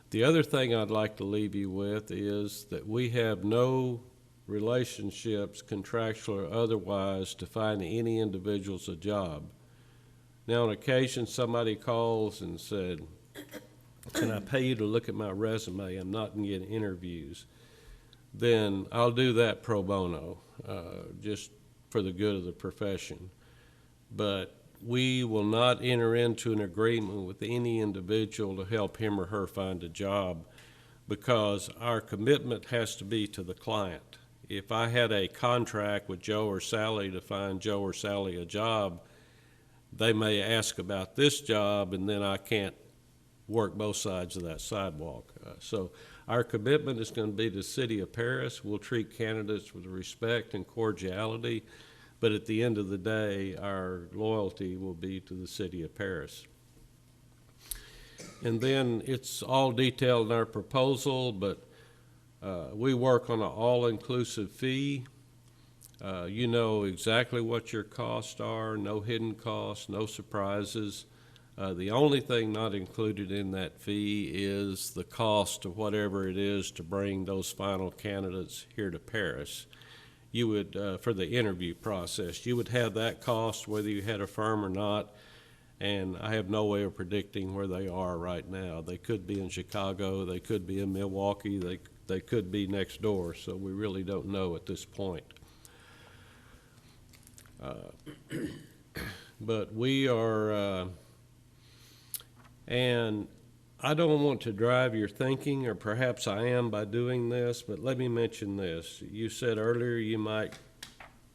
The other thing I'd like to leave you with is that we have no relationships, contractual or otherwise, to find any individuals a job. Now, on occasion, somebody calls and said, can I pay you to look at my resume? I'm not going to get interviews. Then I'll do that pro bono, just for the good of the profession. But we will not enter into an agreement with any individual to help him or her find a job, because our commitment has to be to the client. If I had a contract with Joe or Sally to find Joe or Sally a job, they may ask about this job, and then I can't work both sides of that sidewalk. So our commitment is going to be to the City of Paris. We'll treat candidates with respect and cordiality, but at the end of the day, our loyalty will be to the City of Paris. And then it's all detailed in our proposal, but we work on an all-inclusive fee. You know exactly what your costs are, no hidden costs, no surprises. The only thing not included in that fee is the cost of whatever it is to bring those final candidates here to Paris. You would, for the interview process, you would have that cost whether you had a firm or not, and I have no way of predicting where they are right now. They could be in Chicago, they could be in Milwaukee, they could be next door, so we really don't know at this point. But we are, and I don't want to drive your thinking, or perhaps I am by doing this, but let me mention this. You said earlier you might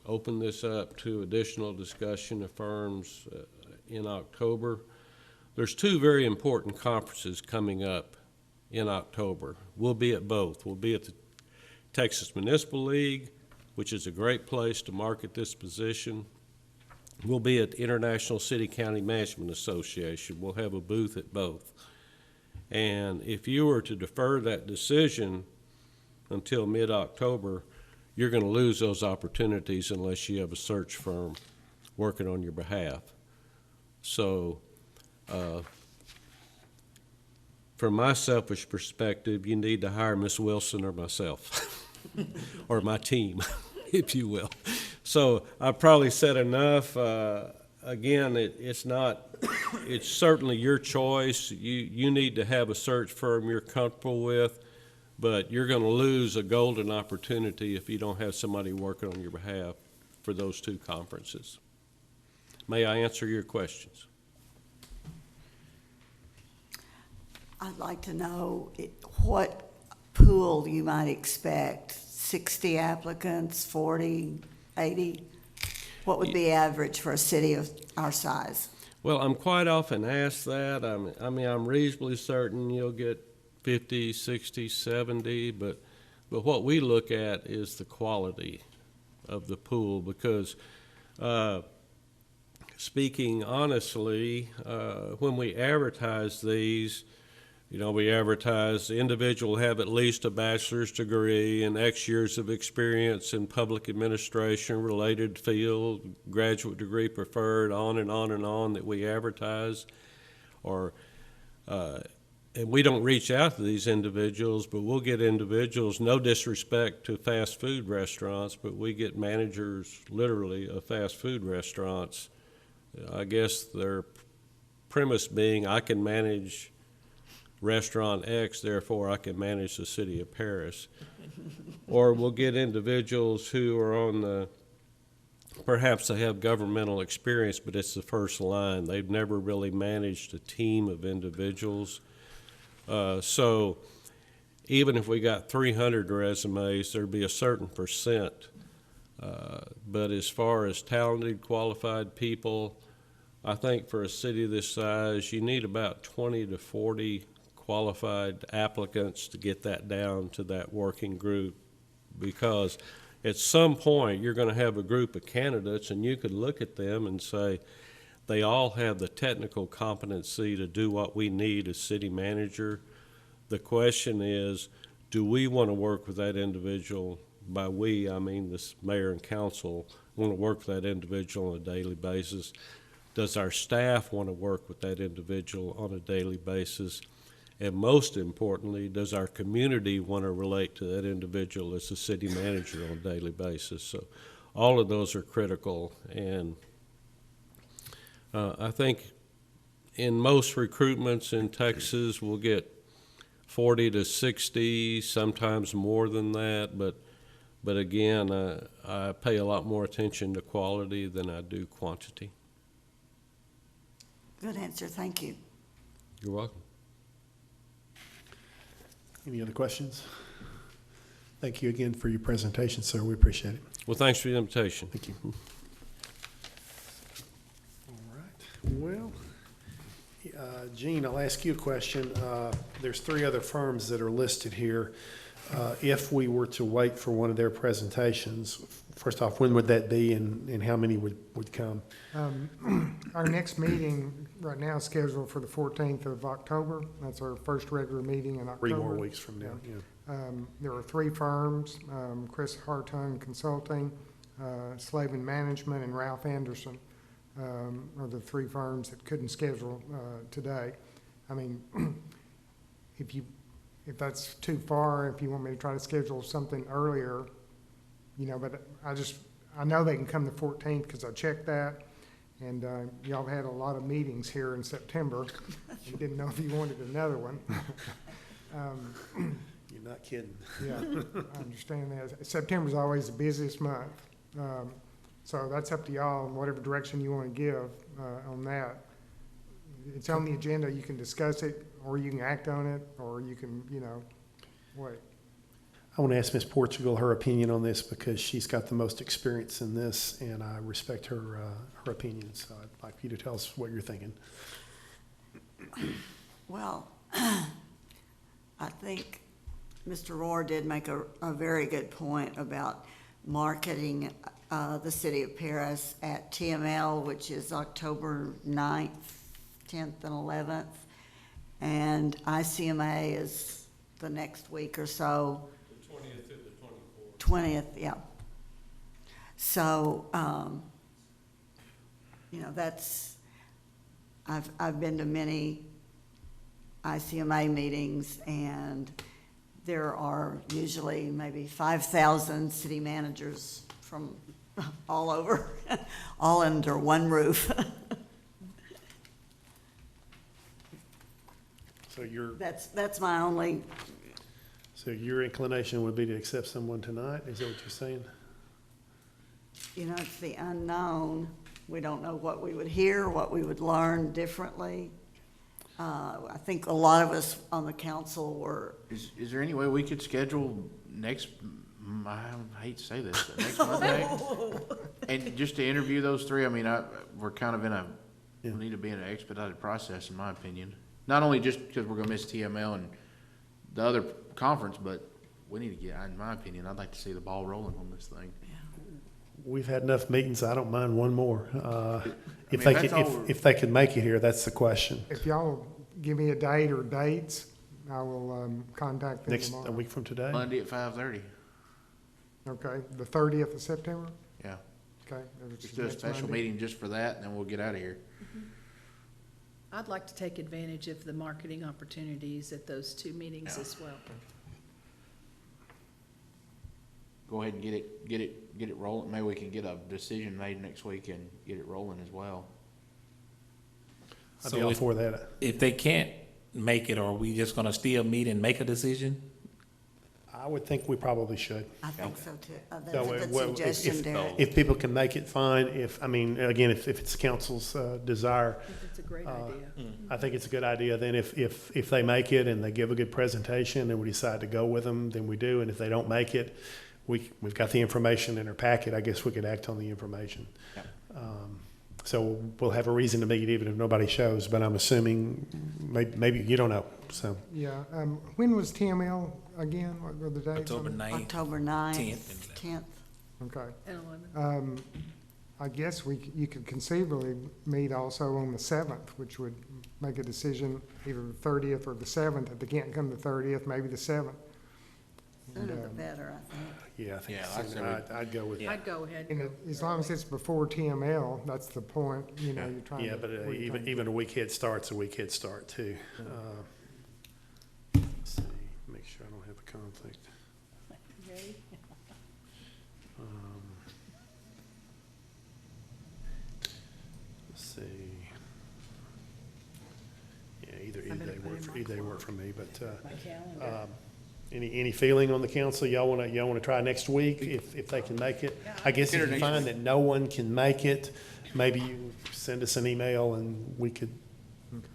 open this up to additional discussion of firms in October. There's two very important conferences coming up in October. We'll be at both. We'll be at the Texas Municipal League, which is a great place to market this position. We'll be at the International City County Management Association. We'll have a booth at both. And if you were to defer that decision until mid-October, you're going to lose those opportunities unless you have a search firm working on your behalf. So from my selfish perspective, you need to hire Ms. Wilson or myself, or my team, if you will. So I probably said enough. Again, it's not, it's certainly your choice. You need to have a search firm you're comfortable with, but you're going to lose a golden opportunity if you don't have somebody working on your behalf for those two conferences. May I answer your questions? I'd like to know what pool you might expect. 60 applicants, 40, 80? What would be average for a city of our size? Well, I'm quite often asked that. I'm reasonably certain you'll get 50, 60, 70, but what we look at is the quality of the pool, because speaking honestly, when we advertise these, we advertise the individual have at least a bachelor's degree and X years of experience in public administration, related field, graduate degree preferred, on and on and on that we advertise. And we don't reach out to these individuals, but we'll get individuals, no disrespect to fast food restaurants, but we get managers literally of fast food restaurants. I guess their premise being, I can manage Restaurant X, therefore I can manage the city of Paris. Or we'll get individuals who are on perhaps they have governmental experience, but it's the first line. They've never really managed a team of individuals. So even if we got 300 resumes, there'd be a certain percent. But as far as talented, qualified people, I think for a city this size, you need about 20 to 40 qualified applicants to get that down to that working group, because at some point you're going to have a group of candidates and you could look at them and say they all have the technical competency to do what we need as city manager. The question is, do we want to work with that individual? By we, I mean this mayor and council want to work with that individual on a daily basis. Does our staff want to work with that individual on a daily basis? And most importantly, does our community want to relate to that individual as a city manager on a daily basis? So all of those are critical. And I think in most recruitments in Texas, we'll get 40 to 60, sometimes more than that. But again, I pay a lot more attention to quality than I do quantity. Good answer, thank you. You're welcome. Any other questions? Thank you again for your presentation, sir. We appreciate it. Well, thanks for the invitation. Thank you. All right. Well, Gene, I'll ask you a question. There's 3 other firms that are listed here. If we were to wait for one of their presentations, first off, when would that be, and how many would come? Our next meeting right now is scheduled for the 14th of October. That's our first regular meeting in October. 3 more weeks from now, yeah. There are 3 firms, Chris Hartung Consulting, Slavin Management, and Ralph Anderson are the 3 firms that couldn't schedule today. I mean, if that's too far, if you want me to try to schedule something earlier, but I know they can come the 14th because I checked that, and y'all had a lot of meetings here in September. You didn't know if you wanted another one. You're not kidding. Yeah, I understand that. September's always the busiest month. So that's up to y'all in whatever direction you want to give on that. It's on the agenda. You can discuss it, or you can act on it, or you can, wait. I want to ask Ms. Portugal her opinion on this because she's got the most experience in this, and I respect her opinion. So I'd like you to tell us what you're thinking. Well, I think Mr. Rohr did make a very good point about marketing the city of Paris at TML, which is October 9th, 10th, and 11th. And ICMA is the next week or so. The 20th to the 24th. 20th, yeah. So, I've been to many ICMA meetings, and there are usually maybe 5,000 city managers from all over, all under one roof. So your, That's my only, so your inclination would be to accept someone tonight? Is that what you're saying? you know, it's the unknown. We don't know what we would hear, what we would learn differently. I think a lot of us on the council were, Is there any way we could schedule next, I hate to say this, but next Monday? And just to interview those three, I mean, we're kind of we need to be in an expedited process, in my opinion. Not only just because we're gonna miss TML and the other conference, but we need to get, in my opinion, I'd like to see the ball rolling on this thing. We've had enough meetings, I don't mind one more. If mean, they that's could, all if they could make it here, that's the question. If y'all give me a date or dates, I will contact them Next, a tomorrow. week from today? Monday at 5:30, Okay, the 30th of September? yeah. Okay. that's Just do a next special Monday. meeting just for that, and then we'll get out of here. I'd like to take advantage of the marketing opportunities at those two meetings as well. Go ahead and get it rolling. Maybe we can get a decision made next week and get it rolling as well. I'd be all for that. If they can't make it, are we just gonna still meet and make a decision? I would think we probably should. I think so too. That's So, a good well, suggestion, Derek. if people can make it, fine. If, I mean, again, if it's council's desire, It's a great idea. I think it's a good idea. Then if they make it and they give a good presentation and we decide to go with them, then we do. And if they don't make it, we've got the information in our packet. I guess we could act on the information. So we'll have a reason to meet even if nobody shows, but I'm assuming, maybe, you don't know, so. Yeah, when was TML again? What were the dates? October on it? 9th. October 9th, 10th. 10th. Okay. And 11. I guess you could conceivably meet also on the 7th, which would make a decision either the 30th or the 7th. If they can't come the 30th, maybe the 7th. Sooner the better, I think. Yeah, I think Yeah, so. I'd go with. I'd go ahead. And as long as it's before TML, that's the point, you know, you're trying to. Yeah, but where you're trying to- even a week head start's a week head start too. Let's see, make sure I don't have a conflict. Let's see. Yeah, either day work for me, but, My calendar. any feeling on the council? Y'all wanna try next week if they can make it? I guess if you find that no one can make it, maybe you send us an email and we could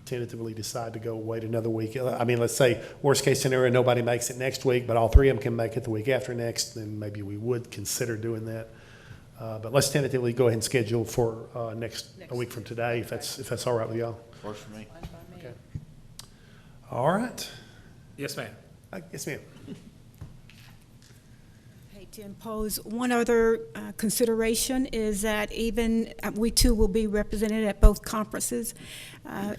tentatively decide to go wait another week. I mean, let's say, worst case scenario, nobody makes it next week, but all three of them can make it the week after next, then maybe we would consider doing that. But let's tentatively go ahead and schedule for a week from today, if that's all right with y'all. Works for me. Fine by me. Okay. All right. Yes, ma'am. Yes, ma'am. Hate to impose one other consideration is that even, we too will be represented at both conferences.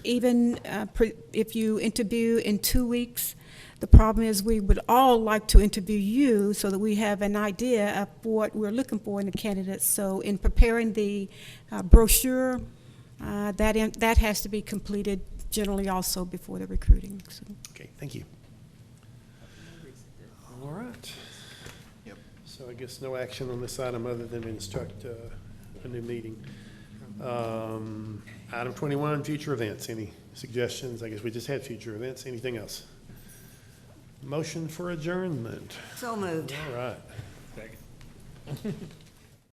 If you interview in 2 weeks, the problem is we would all like to interview you so that we have an idea of what we're looking for in the candidates. So in preparing the brochure, that has to be completed generally also before the recruiting. So. Okay, thank you. All right. Yep. So I guess no action on this item other than instruct a new meeting. Item 21, future events. Any suggestions? I guess we just had future events. Anything else? Motion for adjournment. So moved. All right.